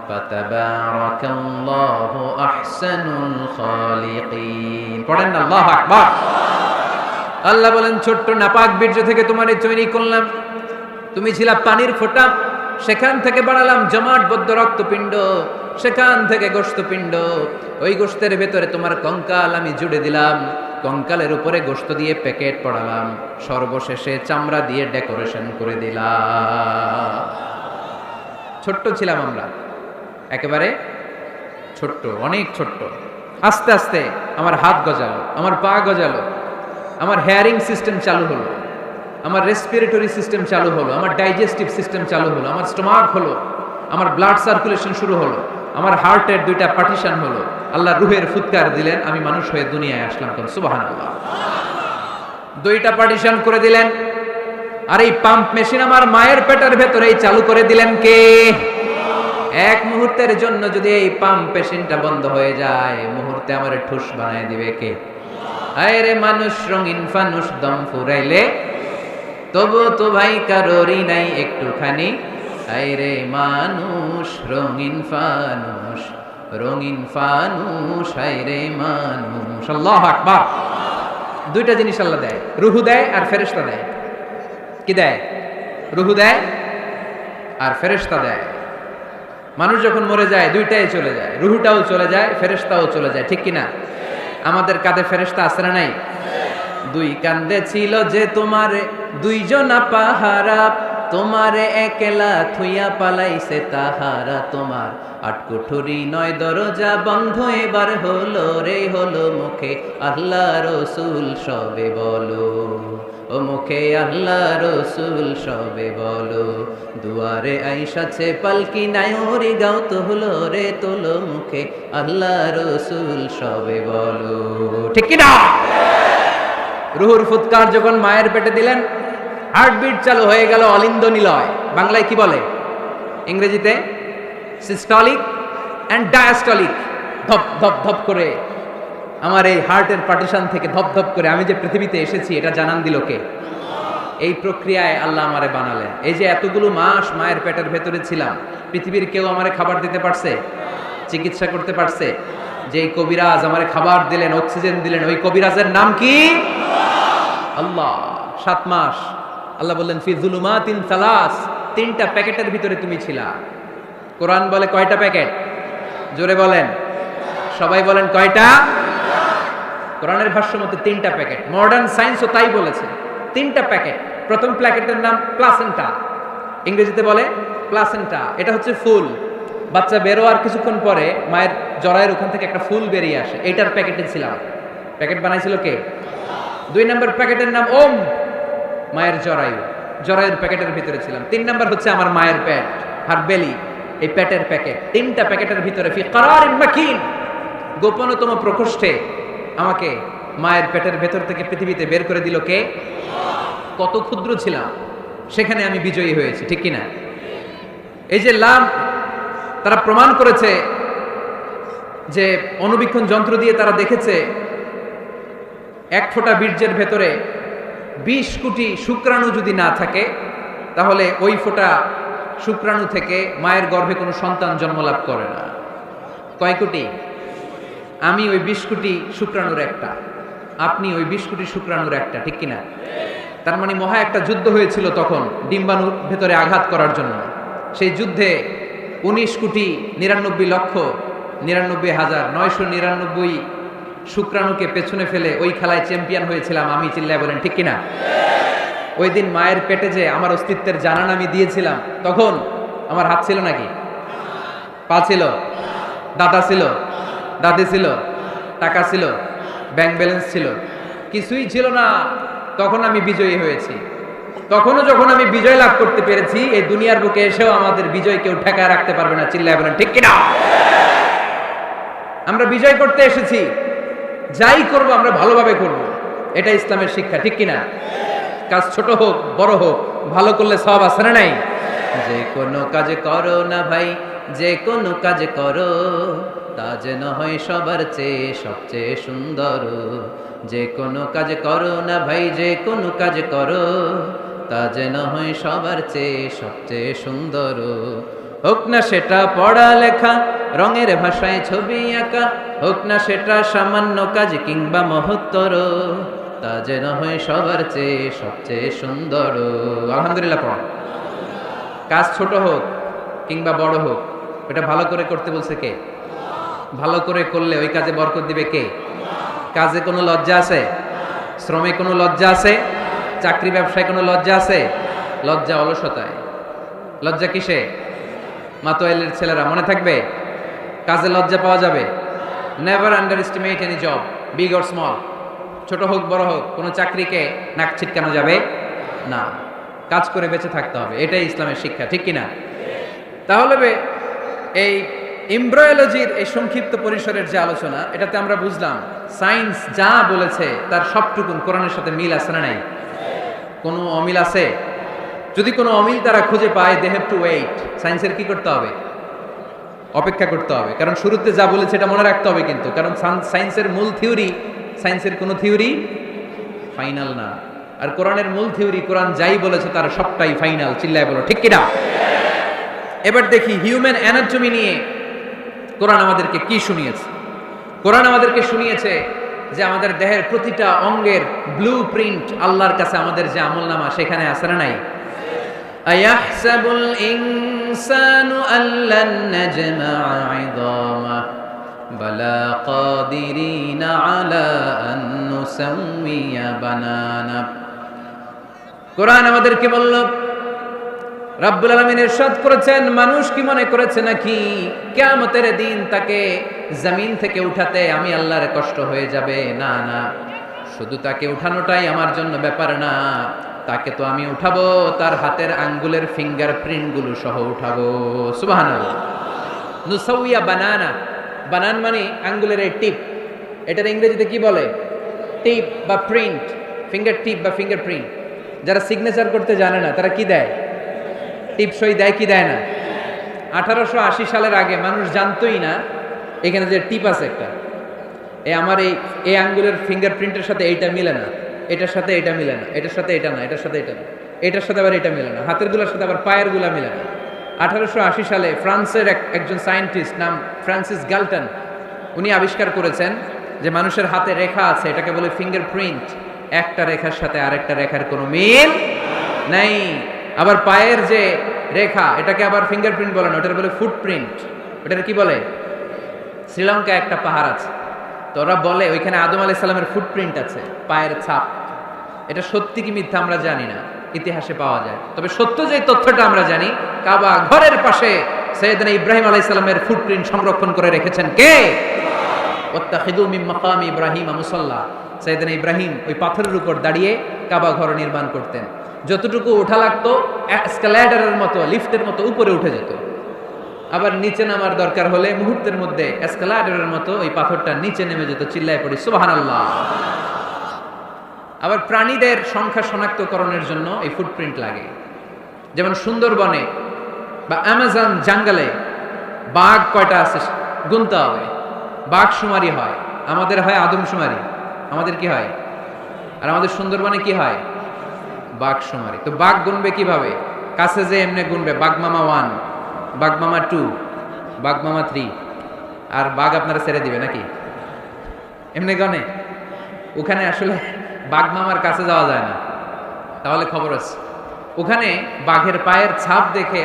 فتبارك الله أحسن الخالقين পড়েন আল্লাহু আকবার। আল্লাহ বলেন ছোট্ট নাপাক বীর্য থেকে তোমারে তৈরি করলাম, তুমি ছিলা পানির ফোঁটা, সেখান থেকে বানালাম জমাটবদ্ধ রক্তপিণ্ড, সেখান থেকে গোশতপিণ্ড। ওই গোশতের ভেতরে তোমার কঙ্কাল আমি জুড়ে দিলাম, কঙ্কালের উপরে গোশত দিয়ে প্যাকেট পড়ালাম, সর্বশেষে চামড়া দিয়ে ডেকোরেশন করে দিলাম। ছোট্ট ছিলাম আমরা, একেবারে ছোট্ট, অনেক ছোট্ট। আস্তে আস্তে আমার হাত গজালো, আমার পা গজালো, আমার হেয়ারিং সিস্টেম চালু হলো, আমার রেসপিরেটরি সিস্টেম চালু হলো, আমার ডাইজেস্টিভ সিস্টেম চালু হলো, আমার স্টোমাক হলো, আমার ব্লাড সার্কুলেশন শুরু হলো, আমার হার্টের 2টা পার্টিশন হলো। আল্লাহ রুহের ফুৎকার দিলেন, আমি মানুষ হয়ে দুনিয়ায় আসলাম। কোন সুবহানাল্লাহ। 2টা পার্টিশন করে দিলেন। আর এই পাম্প মেশিন আমার মায়ের পেটের ভেতরেই চালু করে দিলেন কে? এক মুহূর্তের জন্য যদি এই পাম্প মেশিনটা বন্ধ হয়ে যায়, মুহূর্তে আমার ঠুস বানায় দিবে কে? আয় রে মানুষ রঙিন ফানুস, দম ফুরাইলে তবু তো ভাই কারোরই নাই একটুখানি। আইরে মানুষ রঙিন ফানুস, রঙিন ফানুস, আইরে মানুষ। আল্লাহু আকবার। 2টা জিনিস আল্লাহ দেয়, রুহু দেয় আর ফেরেশতা দেয়। কি দেয়? রুহু দেয় আর ফেরেশতা দেয়। মানুষ যখন মরে যায় 2টাই চলে যায়, রুহুটাও চলে যায়, ফেরেশতাও চলে যায়, ঠিক কিনা? আমাদের কাঁধে ফেরেশতা আছে না নাই? 2 কান্দে ছিল যে তোমারে 2 জনা পাহারা, তোমারে একলা থুইয়া পালাইছে তাহারা। তোমার 8 কুঠুরি 9 দরজা বন্ধ এবার হলো রে, হলো মুখে আল্লাহ রসুল সবে বলো, ও মুখে আল্লাহ রসুল সবে বলো। দুয়ারে আইসাছে পালকি নায়রি গাও তো হলো রে, তোলো মুখে আল্লাহ রসুল সবে বলো, ঠিক কিনা? রুহুর ফুৎকার যখন মায়ের পেটে দিলেন, হার্টবিট চালু হয়ে গেল অলিন্দ নিলয়। বাংলায় কি বলে, ইংরেজিতে সিস্টলিক অ্যান্ড ডায়াস্টলিক। ধপ ধপ ধপ করে আমার এই হার্টের পার্টিশন থেকে ধপ ধপ করে আমি যে পৃথিবীতে এসেছি এটা জানান দিল কে? এই প্রক্রিয়ায় আল্লাহ আমারে বানালেন। এই যে এতগুলো মাস মায়ের পেটের ভেতরে ছিলাম, পৃথিবীর কেউ আমারে খাবার দিতে পারছে, চিকিৎসা করতে পারছে? যে কবিরাজ আমারে খাবার দিলেন, অক্সিজেন দিলেন, ওই কবিরাজের নাম কি? আল্লাহ। 7 মাস আল্লাহ বললেন ফি যুলুমাতিন সালাস, 3টা প্যাকেটের ভিতরে তুমি ছিলা। কোরআন বলে কয়টা প্যাকেট? জোরে বলেন, সবাই বলেন কয়টা? কোরআনের ভাষ্য মতে 3টা প্যাকেট। মডার্ন সায়েন্সও তাই বলেছে, 3টা প্যাকেট। প্রথম প্যাকেটের নাম প্লাসেন্টা, ইংরেজিতে বলে প্লাসেন্টা। এটা হচ্ছে ফুল। বাচ্চা বেরোয়ার কিছুক্ষণ পরে মায়ের জরায়ের ওখান থেকে একটা ফুল বেরিয়ে আসে, এইটার প্যাকেটে ছিলাম। প্যাকেট বানাইছিল কে? 2 নম্বর প্যাকেটের নাম ওম, মায়ের জরায়ু, জরায়ুর প্যাকেটের ভিতরে ছিলাম। 3 নম্বর হচ্ছে আমার মায়ের পেট, হার বেলি, এই পেটের প্যাকেট। 3টা প্যাকেটের ভিতরে ফি করারিন মাকিন, গোপনতম প্রকোষ্ঠে আমাকে মায়ের পেটের ভেতর থেকে পৃথিবীতে বের করে দিল কে? কত ক্ষুদ্র ছিলাম, সেখানে আমি বিজয়ী হয়েছি, ঠিক কিনা? এই যে লাম, তারা প্রমাণ করেছে যে অণুবীক্ষণ যন্ত্র দিয়ে তারা দেখেছে 1 ফোঁটা বীর্যের ভেতরে 20 কোটি শুক্রাণু যদি না থাকে, তাহলে ওই ফোঁটা শুক্রাণু থেকে মায়ের গর্ভে কোনো সন্তান জন্মলাভ করে না। কয় কোটি? আমি ওই 20 কোটি শুক্রাণুর একটা, আপনি ওই 20 কোটি শুক্রাণুর একটা, ঠিক কিনা? তার মানে মহা একটা যুদ্ধ হয়েছিল তখন ডিম্বাণুর ভেতরে আঘাত করার জন্য। সেই যুদ্ধে 19,99,99,999 শুক্রাণুকে পেছনে ফেলে ওই খেলায় চ্যাম্পিয়ন হয়েছিলাম আমি। চিল্লায় বলেন ঠিক কিনা? ওই দিন মায়ের পেটে যে আমার অস্তিত্বের জানান আমি দিয়েছিলাম, তখন আমার হাত ছিল নাকি? পা ছিল? দাদা ছিল? দাদি ছিল? টাকা ছিল? ব্যাংক ব্যালেন্স ছিল? কিছুই ছিল না। তখন আমি বিজয়ী হয়েছি। তখনও যখন আমি বিজয় লাভ করতে পেরেছি, এই দুনিয়ার বুকে এসেও আমাদের বিজয় কেউ ঠেকায় রাখতে পারবে না। চিল্লায় বলেন ঠিক কিনা? আমরা বিজয় করতে এসেছি, যাই করব আমরা ভালোভাবে করব, এটা ইসলামের শিক্ষা, ঠিক কিনা? কাজ ছোট হোক বড় হোক, ভালো করলে সব আছে না নাই? যে কোনো কাজ করো না ভাই, যে কোনো কাজ করো, তা যেন হয় সবার চেয়ে সবচেয়ে সুন্দর। যে কোনো কাজ করো না ভাই, যে কোনো কাজ করো, তা যেন হয় সবার চেয়ে সবচেয়ে সুন্দর। হোক না সেটা পড়ালেখা, রঙের ভাষায় ছবি আঁকা, হোক না সেটা সামান্য কাজ কিংবা মহত্তর, তা যেন হয় সবার চেয়ে সবচেয়ে সুন্দর। আলহামদুলিল্লাহ পড়। কাজ ছোট হোক কিংবা বড় হোক, ওটা ভালো করে করতে বলছে কে? ভালো করে করলে ওই কাজে বরকত দিবে কে? কাজে কোনো লজ্জা আছে? শ্রমে কোনো লজ্জা আছে? চাকরি ব্যবসায় কোনো লজ্জা আছে? লজ্জা অলসতায়। লজ্জা কিসে? মাতোয়াইলের ছেলেরা মনে থাকবে, কাজে লজ্জা পাওয়া যাবে। Never under estimate any job, big or small. ছোট হোক বড় হোক, কোনো চাকরিকে নাক ছিটকানো যাবে না। কাজ করে বেঁচে থাকতে হবে, এটাই ইসলামের শিক্ষা, ঠিক কিনা? তাহলে এই এমব্রায়োলজির এই সংক্ষিপ্ত পরিসরের যে আলোচনা, এটাতে আমরা বুঝলাম সায়েন্স যা বলেছে তার সবটুকুন কোরআনের সাথে মিল আছে না নাই? কোনো অমিল আছে? যদি কোনো অমিল তারা খুঁজে পায়, দে হ্যাভ টু ওয়েট। সায়েন্সের কি করতে হবে? অপেক্ষা করতে হবে। কারণ শুরুতে যা বলেছে এটা মনে রাখতে হবে কিন্তু, কারণ সায়েন্সের মূল থিওরি, সায়েন্সের কোনো থিওরি ফাইনাল না। আর কোরআনের মূল থিওরি, কোরআন যাই বলেছে তার সবটাই ফাইনাল। চিল্লায় বলো ঠিক কিনা? এবার দেখি হিউম্যান অ্যানাটমি নিয়ে কোরআন আমাদেরকে কি শুনিয়েছে। কোরআন আমাদেরকে শুনিয়েছে যে আমাদের দেহের প্রতিটা অঙ্গের ব্লু প্রিন্ট আল্লাহর কাছে আমাদের যে আমলনামা সেখানে আছে না নাই? আয়াহসাবুল ইনসানু আল্লান নাজমা'a 'ইযামা বালা কাদিরিনা আলা আন নুসাম্মিয়া বানানা। কোরআন আমাদেরকে বলল, রাব্বুল আলামিন ইরশাদ করেছেন, মানুষ কি মনে করেছে নাকি কিয়ামতের দিন তাকে জমিন থেকে উঠাতে আমি আল্লাহর কষ্ট হয়ে যাবে? না না, শুধু তাকে উঠানোটাই আমার জন্য ব্যাপার না, তাকে তো আমি উঠাবো তার হাতের আঙ্গুলের ফিঙ্গারপ্রিন্ট গুলো সহ উঠাবো। সুবহানাল্লাহ। নুসাউইয়া বানানা, বানান মানে আঙ্গুলের এই টিপ, এটার ইংরেজিতে কি বলে? টিপ বা প্রিন্ট, ফিঙ্গার টিপ বা ফিঙ্গারপ্রিন্ট। যারা সিগনেচার করতে জানে না তারা কি দেয়? টিপসই দেয় কি দেয় না? 1880 সালের আগে মানুষ জানতোই না এখানে যে টিপ আছে একটা, আমার এই আঙ্গুলের ফিঙ্গারপ্রিন্টের সাথে এইটা মিলে না, এটার সাথে এটা মিলে না, এটার সাথে এটা না, এটার সাথে এটা না, এটার সাথে আবার এটা মিলে না, হাতের গুলার সাথে আবার পায়ের গুলা মিলে না। 1880 সালে ফ্রান্সের একজন সায়েন্টিস্ট নাম ফ্রান্সিস গালটন, উনি আবিষ্কার করেছেন যে মানুষের হাতে রেখা আছে, এটাকে বলে ফিঙ্গারপ্রিন্ট। একটা রেখার সাথে আরেকটা রেখার কোনো মিল নাই। আবার পায়ের যে রেখা, এটাকে আবার ফিঙ্গারপ্রিন্ট বলে না, ওটার বলে ফুটপ্রিন্ট। ওটার কি বলে? শ্রীলঙ্কায় একটা পাহাড় আছে, তো ওরা বলে ওইখানে আদম আলাইহিস সালামের ফুটপ্রিন্ট আছে, পায়ের ছাপ। এটা সত্যি কি মিথ্যা আমরা জানি না, ইতিহাসে পাওয়া যায়। তবে সত্য যে তথ্যটা আমরা জানি, কাবা ঘরের পাশে সাইয়েদনা ইব্রাহিম আলাইহিস সালামের ফুটপ্রিন্ট সংরক্ষণ করে রেখেছেন কে? ওয়াত্তাখিযু মিন মাকামি ইব্রাহিম মুসাল্লা। সাইয়েদনা ইব্রাহিম ওই পাথরের উপর দাঁড়িয়ে কাবা ঘর নির্মাণ করতেন। যতটুকু ওঠা লাগতো এসকালেটরের মতো, লিফটের মতো উপরে উঠে যেত। আবার নিচে নামার দরকার হলে মুহূর্তের মধ্যে এসকালেটরের মতো ওই পাথরটা নিচে নেমে যেত। চিল্লায় পড়ি সুবহানাল্লাহ। আবার প্রাণীদের সংখ্যা শনাক্তকরণের জন্য এই ফুটপ্রিন্ট লাগে। যেমন সুন্দরবনে বা অ্যামাজন জঙ্গলে বাঘ কয়টা আছে গুনতে হবে, বাঘ শুমারি হয়। আমাদের হয় আদমশুমারি, আমাদের কি হয়? আর আমাদের সুন্দরবনে কি হয়? বাঘ শুমারি। তো বাঘ গুনবে কিভাবে? কাছে যে এমনি গুনবে, বাঘ মামা 1, বাঘ মামা 2, বাঘ মামা 3, আর বাঘ আপনারা ছেড়ে দিবে নাকি? এমনি গনে? ওখানে আসলে বাঘ মামার কাছে যাওয়া যায় না, তাহলে খবর আছে। ওখানে বাঘের পায়ের ছাপ দেখে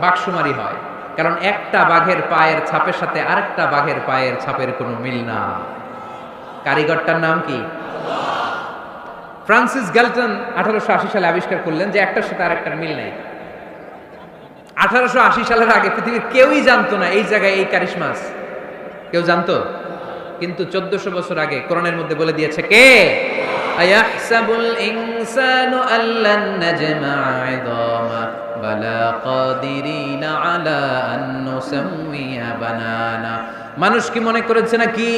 বাঘ শুমারি হয়, কারণ একটা বাঘের পায়ের ছাপের সাথে আরেকটা বাঘের পায়ের ছাপের কোনো মিল না। কারিগরটার নাম কি? ফ্রান্সিস গ্যালটন 1880 সালে আবিষ্কার করলেন যে একটার সাথে আরেকটার মিল নেই। 1880 সালের আগে পৃথিবীর কেউই জানতো না এই জায়গায় এই কারিশমা আছে, কেউ জানতো? কিন্তু 1400 বছর আগে কোরআনের মধ্যে বলে দিয়েছে কে? আয়াহসাবুল ইনসানু আল্লান নাজমা'a 'ইদামা বালা কাদিরিনা আলা আন নুসাম্মিয়া বানানা। মানুষ কি মনে করেছে নাকি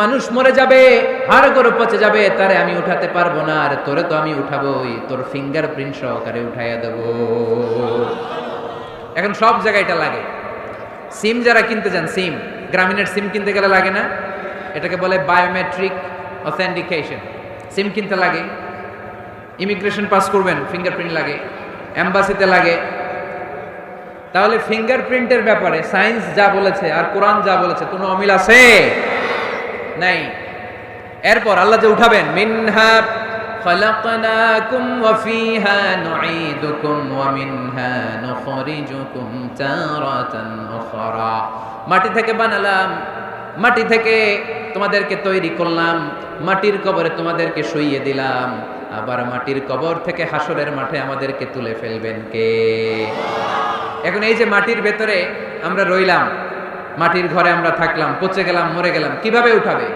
মানুষ মরে যাবে, হাড় করে পচে যাবে, তারে আমি উঠাতে পারবো না? আর তোরে তো আমি উঠাবোই, তোর ফিঙ্গারপ্রিন্ট সহকারে উঠাইয়া দেবো। এখন সব জায়গায় এটা লাগে। সিম যারা কিনতে যান, সিম গ্রামীণের সিম কিনতে গেলে লাগে না? এটাকে বলে বায়োমেট্রিক অথেন্টিকেশন। সিম কিনতে লাগে, ইমিগ্রেশন পাস করবেন ফিঙ্গারপ্রিন্ট লাগে, এম্বাসিতে লাগে। তাহলে ফিঙ্গারপ্রিন্টের ব্যাপারে সায়েন্স যা বলেছে আর কোরআন যা বলেছে কোনো অমিল আছে? নাই। এরপর আল্লাহ যে উঠাবেন, মিনহা খালাকনাকুম ওয়া ফিহা নুঈদুকুম ওয়া মিনহা নুখরিজুকুম তারাতান উখরা। মাটি থেকে বানালাম, মাটি থেকে তোমাদেরকে তৈরি করলাম, মাটির কবরে তোমাদেরকে শুইয়ে দিলাম, আবার মাটির কবর থেকে হাসরের মাঠে আমাদেরকে তুলে ফেলবেন কে? এখন এই যে মাটির ভেতরে আমরা রইলাম, মাটির ঘরে আমরা থাকলাম, পচে গেলাম, মরে গেলাম, কিভাবে উঠাবে?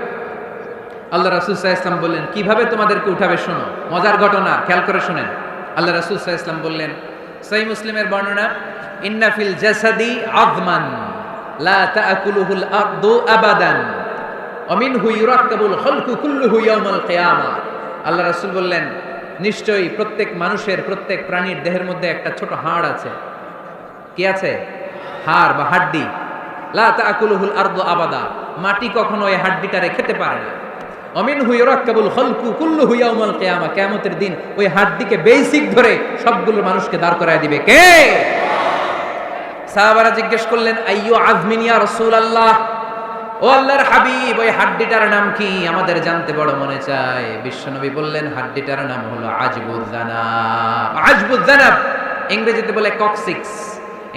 আল্লাহ রাসূল সাল্লাল্লাহু আলাইহি ওয়াসাল্লাম বললেন কিভাবে তোমাদেরকে উঠাবে শোনো। মজার ঘটনা, খেয়াল করে শুনেন। আল্লাহ রাসূল সাল্লাল্লাহু আলাইহি ওয়াসাল্লাম বললেন, সহিহ মুসলিমের বর্ণনা, ইন্না ফিল জাসাদি আযমান লা তাআকুলুহুল আরদু আবাদান ওয়া মিনহু ইউরাক্কাবুল খালকু কুল্লুহু ইয়াউমাল কিয়ামা। আল্লাহ রাসূল বললেন, নিশ্চয়ই প্রত্যেক মানুষের, প্রত্যেক প্রাণীর দেহের মধ্যে একটা ছোট হাড় আছে। কি আছে? হাড় বা হাড্ডি। লা তাআকুলুহুল আরদু আবাদা, মাটি কখনো এই হাড্ডিটারে খেতে পারে না। অমিনহু ইউরাক্কাবুল খালকু কুল্লুহু ইয়াউমাল কিয়ামা, কিয়ামতের দিন ওই হাড্ডিকে বেসিক ধরে সবগুলো মানুষকে দাঁড় করায় দিবে কে? সাহাবারা জিজ্ঞেস করলেন, আইয়ু আযমিন ইয়া রাসূলুল্লাহ, ও আল্লাহর হাবিব ওই হাড্ডিটার নাম কি? আমাদের জানতে বড় মনে চায়। বিশ্বনবী বললেন, হাড্ডিটার নাম হলো আজবুজ জানাব। আজবুজ জানাব ইংরেজিতে বলে কক্সিক্স।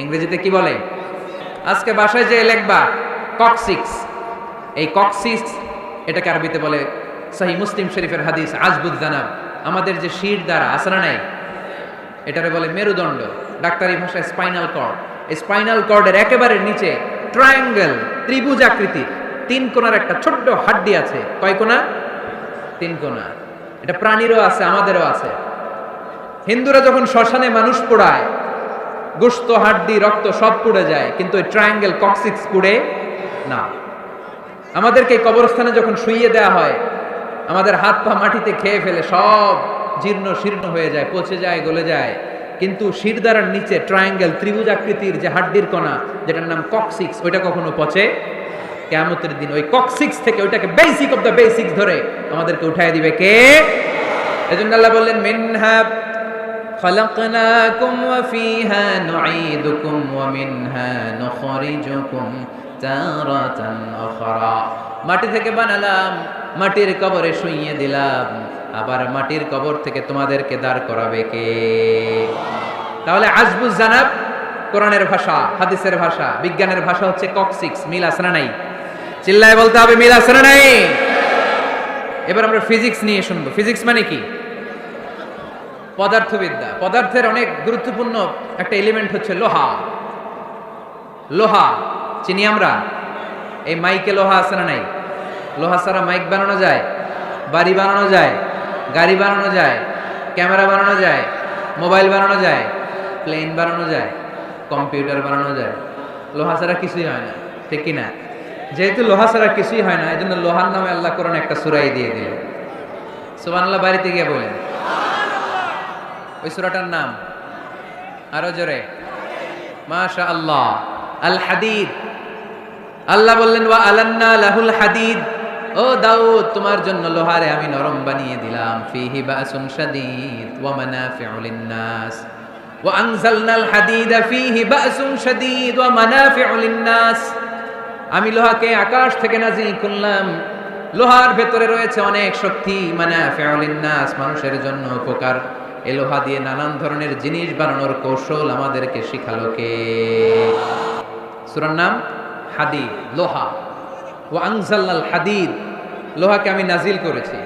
ইংরেজিতে কি বলে? আজকে বাসায় যে লিখবা কক্সিক্স, এই কক্সিক্স এটাকে আরবিতে বলে, সহিহ মুসলিম শরীফের হাদিস, আজবুজ জানাব। আমাদের যে শির দ্বারা আছে না নাই, এটারে বলে মেরুদণ্ড, ডাক্তারি ভাষায় স্পাইনাল কর্ড। এই স্পাইনাল কর্ডের একেবারে নিচে ট্রায়াঙ্গেল, ত্রিভুজ আকৃতি 3 কোণার একটা ছোট্ট হাড্ডি আছে। কয় কোণা? 3 কোণা। এটা প্রাণীরও আছে, আমাদেরও আছে। হিন্দুরা যখন শ্মশানে মানুষ পোড়ায়, গোশত, হাড্ডি, রক্ত সব পুড়ে যায়, কিন্তু ওই ট্রায়াঙ্গেল কক্সিক্স পুড়ে না। আমাদেরকে কবরস্থানে যখন শুইয়ে দেওয়া হয়, আমাদের হাত পা মাটিতে খেয়ে ফেলে, সব জীর্ণ শীর্ণ হয়ে যায়, পচে যায়, গলে যায়। কিন্তু শিরদাঁড়ার নিচে ট্রায়াঙ্গেল, ত্রিভুজ আকৃতির যে হাড্ডির কণা, যেটার নাম কক্সিক্স, ওইটা কখনো পচে? কিয়ামতের দিন ওই কক্সিক্স থেকে ওইটাকে বেসিক অফ দ্য বেসিক্স ধরে আমাদেরকে উঠায় দিবে কে? এজন্য আল্লাহ বললেন মিনহা খালাকনাকুম ওয়া ফিহা নুঈদুকুম ওয়া মিনহা নুখরিজুকুম তারাতান উখরা। মাটি থেকে বানালাম, মাটির কবরে শুইয়ে দিলাম, আবার মাটির কবর থেকে তোমাদেরকে দাঁড় করাবে কে? তাহলে আজবুজ জানাব কোরআনের ভাষা, হাদিসের ভাষা, বিজ্ঞানের ভাষা হচ্ছে কক্সিক্স। মিল আছে না নাই? চিল্লায় বলতে হবে মিল আছে না নাই? এবার আমরা ফিজিক্স নিয়ে শুনবো। ফিজিক্স মানে কি? পদার্থবিদ্যা। পদার্থের অনেক গুরুত্বপূর্ণ একটা এলিমেন্ট হচ্ছে লোহা। লোহা চিনি আমরা। এই মাইকে লোহা আছে না নাই? লোহা ছাড়া মাইক বানানো যায়, বাড়ি বানানো যায়, গাড়ি বানানো যায়, ক্যামেরা বানানো যায়, মোবাইল বানানো যায়, প্লেন বানানো যায়, কম্পিউটার বানানো যায়। লোহা ছাড়া কিছুই হয় না, ঠিক কি না? যেহেতু লোহা ছাড়া কিছুই হয় না, এই জন্য লোহার নামে আল্লাহ কোরআন একটা সূরাই দিয়ে দিল। সুবহানাল্লাহ বাড়িতে গিয়ে বলেন। ওই সূরাটার নাম আরো জোরে, মাশাআল্লাহ, আল হাদিদ। আল্লাহ বললেন ওয়া আলান্না লাহুল হাদিদ, ও দাউদ তোমার জন্য লোহারে আমি নরম বানিয়ে দিলাম। ফিহি বাসুন শাদীদ ওয়া মানাফিউ লিন-নাস ওয়া আনজালনাল হাদিদা ফিহি বাসুন শাদীদ ওয়া মানাফিউ লিন-নাস। আমি লোহাকে আকাশ থেকে নাজিল করলাম, লোহার ভেতরে রয়েছে অনেক শক্তি। মানাফিউ লিন-নাস, মানুষের জন্য উপকার। এই লোহা দিয়ে নানান ধরনের জিনিস বানানোর কৌশল আমাদেরকে শিখালো কে? সূরার নাম হাদিদ, লোহা। ওয়া আনজালনাল হাদিদ, লোহাকে আমি নাজিল করেছি।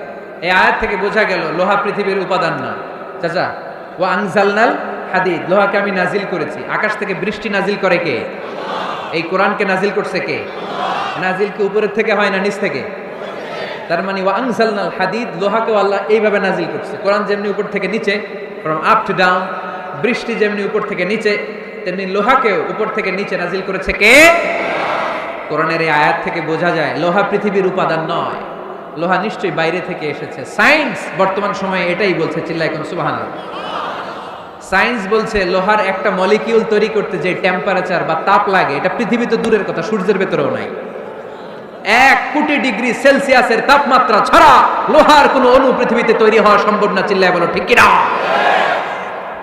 এই আয়াত থেকে বোঝা গেল লোহা পৃথিবীর উপাদান না। চাচা, ওয়া আনজালনাল হাদিদ, লোহাকে আমি নাজিল করেছি। আকাশ থেকে বৃষ্টি নাজিল করে কে? এই কোরআনকে নাজিল করছে কে? নাজিল কি উপরের থেকে হয় না নিচ থেকে? তার মানে ওয়া আনজালনাল হাদিদ, লোহাকেও আল্লাহ এইভাবে নাজিল করছে। কোরআন যেমনি উপর থেকে নিচে, ফ্রম আপ টু ডাউন, বৃষ্টি যেমনি উপর থেকে নিচে, তেমনি লোহাকেও উপর থেকে নিচে নাজিল করেছে কে? কোরআনের এই আয়াত থেকে বোঝা যায় লোহা পৃথিবীর উপাদান নয়, লোহা নিশ্চয়ই বাইরে থেকে এসেছে। সায়েন্স বর্তমান সময়ে এটাই বলছে, চিল্লায় কোন সুবহানাল্লাহ। সায়েন্স বলছে লোহার একটা মলিকিউল তৈরি করতে যে টেম্পারেচার বা তাপ লাগে, এটা পৃথিবীতে দূরের কথা, সূর্যের ভেতরেও নাই। 1 কোটি ডিগ্রি সেলসিয়াসের তাপমাত্রা ছাড়া লোহার কোনো অণু পৃথিবীতে তৈরি হওয়া সম্ভব না। চিল্লায় বলো ঠিক কিনা?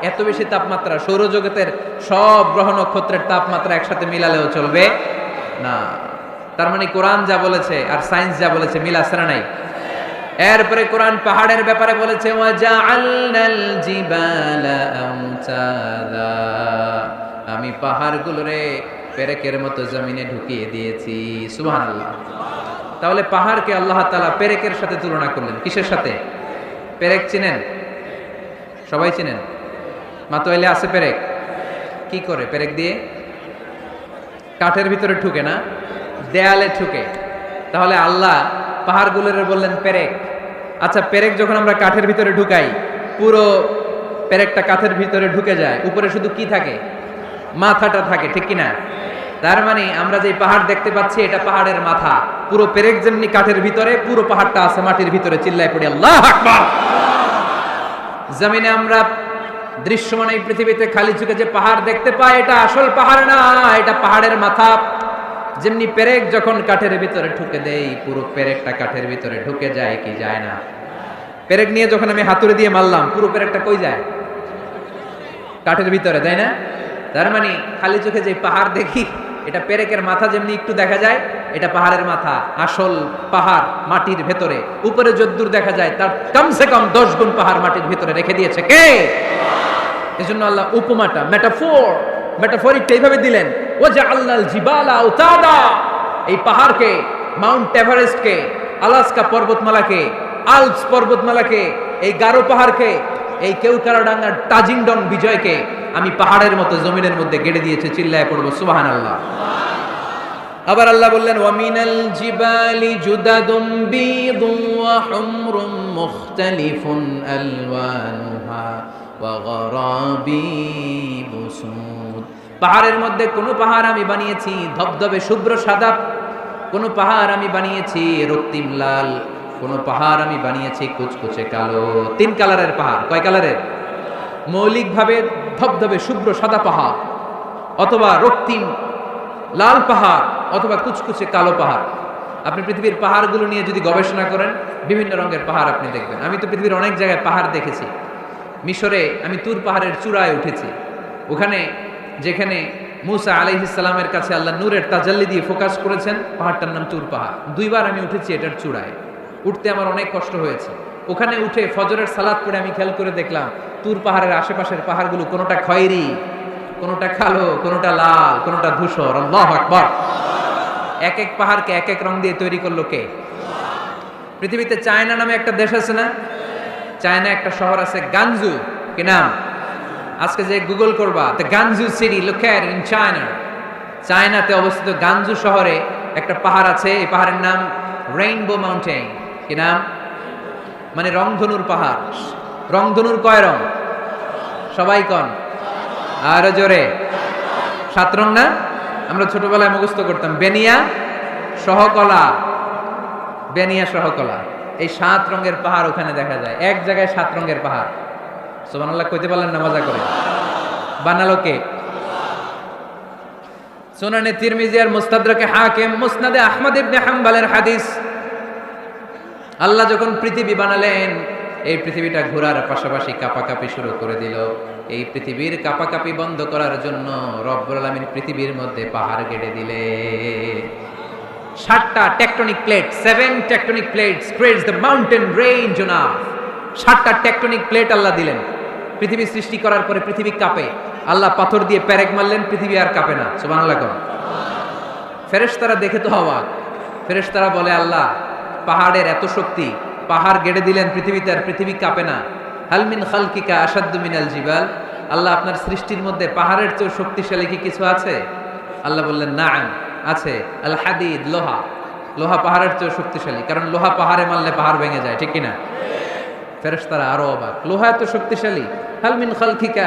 এত বেশি তাপমাত্রা, সৌরজগতের সব গ্রহ নক্ষত্রের তাপমাত্রা একসাথে মিলালেও চলবে না। তার মানে কোরআন যা বলেছে আর সায়েন্স যা বলেছে মিল আছে না নাই? এরপরে কোরআন পাহাড়ের ব্যাপারে বলেছে ওয়া জাআলনাল জিবালা আওতাদা, আমি পাহাড়গুলোরে পেরেকের মতো জমিনে ঢুকিয়ে দিয়েছি। সুবহানাল্লাহ। তাহলে পাহাড়কে আল্লাহ তাআলা পেরেকের সাথে তুলনা করলেন। কিসের সাথে? পেরেক চিনেন? সবাই চিনেন? মাতোয়াইলে আছে পেরেক। কি করে পেরেক দিয়ে? কাঠের ভিতরে ঠুকে না, দেয়ালে ঠুকে। তাহলে আল্লাহ পাহাড়গুলোরে বললেন পেরেক। আচ্ছা, পেরেক যখন আমরা কাঠের ভিতরে ঢুকাই, পুরো পেরেকটা কাঠের ভিতরে ঢুকে যায়, উপরে শুধু কি থাকে? মাথাটা থাকে, ঠিক কিনা? তার মানে আমরা যে পাহাড় দেখতে পাচ্ছি এটা পাহাড়ের মাথা। পুরো পেরেক যেমনি কাঠের ভিতরে, পুরো পাহাড়টা আছে মাটির ভিতরে। চিল্লায় পড়ি আল্লাহু আকবার। জমিনে আমরা দৃশ্যমান এই পৃথিবীতে খালি চোখে যে পাহাড় দেখতে পাই, এটা আসল পাহাড় না, এটা পাহাড়ের মাথা। যেমনি পেরেক যখন কাঠের ভিতরে ঢুকে দেই, পুরো পেরেকটা কাঠের ভিতরে ঢুকে যায় কি যায় না? পেরেক নিয়ে যখন আমি হাতুড়ি দিয়ে মারলাম, পুরো পেরেকটা কই যায়? কাঠের ভিতরে, তাই না? তার মানে খালি চোখে যে পাহাড় দেখি, এটা পেরেকের মাথা যেমনি একটু দেখা যায়, এটা পাহাড়ের মাথা। আসল পাহাড় মাটির ভেতরে, উপরে যদ্দূর দেখা যায় তার কমসে কম 10 গুণ পাহাড় মাটির ভিতরে রেখে দিয়েছে কে? এজন্য আল্লাহ উপমাটা, মেটাফরিকটা এইভাবে দিলেন, ওয়াজআলনাল জিবালা আওতাদা, এই পাহাড়কে, মাউন্ট এভারেস্টকে, আলাস্কা পর্বতমালাকে, আল্পস পর্বতমালাকে, এই গারো পাহাড়কে, এই কেওকারাডাঙ্গার তাজিংডং বিজয়কে আমি পাহাড়ের মতো জমিনের মধ্যে গেড়ে দিয়েছি। চিল্লায় পড়বো সুবহানাল্লাহ। আবার আল্লাহ বললেন ওয়া মিনাল জিবালি জুদাদুম বীদুন ওয়া হুমরুম মুখতালিফুন আলওয়ানুহা ওয়া গরাবিবু সুদ, পাহাড়ের মধ্যে কোন পাহাড় আমি বানিয়েছি ধবধবে শুভ্র সাদা, কোন পাহাড় আমি বানিয়েছি রক্তিম লাল, কোন পাহাড় আমি বানিয়েছি কুচকুচে কালো। 3 কালারের পাহাড়। কয় কালারের? মৌলিকভাবে ধবধবে শুভ্র সাদা পাহাড়, অথবা রক্তিম লাল পাহাড়, অথবা কুচকুচে কালো পাহাড়। আপনি পৃথিবীর পাহাড়গুলো নিয়ে যদি গবেষণা করেন, বিভিন্ন রঙের পাহাড় আপনি দেখবেন। আমি তো পৃথিবীর অনেক জায়গায় পাহাড় দেখেছি। মিশরে আমি তুর পাহাড়ের চূড়ায় উঠেছি। ওখানে যেখানে মুসা আলাইহিস সালামের কাছে আল্লাহ নূরের তাজাল্লি দিয়ে ফোকাস করেছেন, পাহাড়টার নাম তুর পাহাড়। 2 বার আমি উঠেছি এটার চূড়ায়। উঠতে আমার অনেক কষ্ট হয়েছে। ওখানে উঠে ফজরের সালাত পড়ে আমি খেয়াল করে দেখলাম তুর পাহাড়ের আশেপাশের পাহাড়গুলো কোনোটা খয়েরি, কোনোটা কালো, কোনোটা লাল, কোনোটা ধূসর। আল্লাহু আকবার। এক এক পাহাড়কে এক এক রং দিয়ে তৈরি করলো কে? পৃথিবীতে চায়না নামে একটা দেশ আছে না? চায়না একটা শহর আছে গানজু। কি নাম? আজকে যে গুগল করবা, the গানজু city located in China. চায়নাতে অবস্থিত গানজু শহরে একটা পাহাড় আছে। এই পাহাড়ের নাম রেইনবো মাউন্টেন। কি নাম? মানে রংধনুর পাহাড়। রংধনুর কয় রং? সবাই কন, আরো জোরে। 7 রং না? আমরা ছোটবেলায় মুখস্থ করতাম বেনিয়া সহকলা, বেনিয়া সহকলা। এই 7 রঙের পাহাড় ওখানে দেখা যায়। এক জায়গায় 7 রঙের পাহাড়। সুবহানাল্লাহ কইতে পারলেন না? মজা করে। বানালো কে? সুনানে তিরমিজি আর মুস্তাদরাকে হাকিম, মুসনাদে আহমদ ইবনে হাম্বলের হাদিস। আল্লাহ যখন পৃথিবী বানালেন, এই পৃথিবীটা ঘোরার পাশাপাশি কাঁপাকাঁপি শুরু করে দিল। এই পৃথিবীর কাঁপাকাঁপি বন্ধ করার জন্য রব্বুল আলামিন পৃথিবীর মধ্যে পাহাড় গেড়ে দিলেন। 7টা tectonic plate, 7 tectonic plates creates the mountain range on earth. 7টা টেকটনিক প্লেট আল্লাহ দিলেন। পৃথিবী সৃষ্টি করার পরে পৃথিবী কাঁপে। আল্লাহ পাথর দিয়ে পেরেক মারলেন, পৃথিবী আর কাঁপে না। সুবহানাল্লাহ। ফেরেশতারা দেখে তো অবাক। ফেরেশতারা বলে, আল্লাহ পাহাড়ের এত শক্তি, পাহাড় গেড়ে দিলেন পৃথিবীতে, আর পৃথিবী কাঁপে না। হাল মিন খালকিকা আশাদ্দু মিনাল জিবাল। আল্লাহ আপনার সৃষ্টির মধ্যে পাহাড়ের চেয়ে শক্তিশালী কি কিছু আছে? আল্লাহ বললেন, নাআম, আছে। আল হাদিদ, লোহা। লোহা পাহাড়ের চেয়ে শক্তিশালী, কারণ লোহা পাহাড়ে মারলে পাহাড় ভেঙে যায়, ঠিক কিনা? ফেরেশতারা আরো অবাক, লোহা এত শক্তিশালী। হাল মিন খালকিকা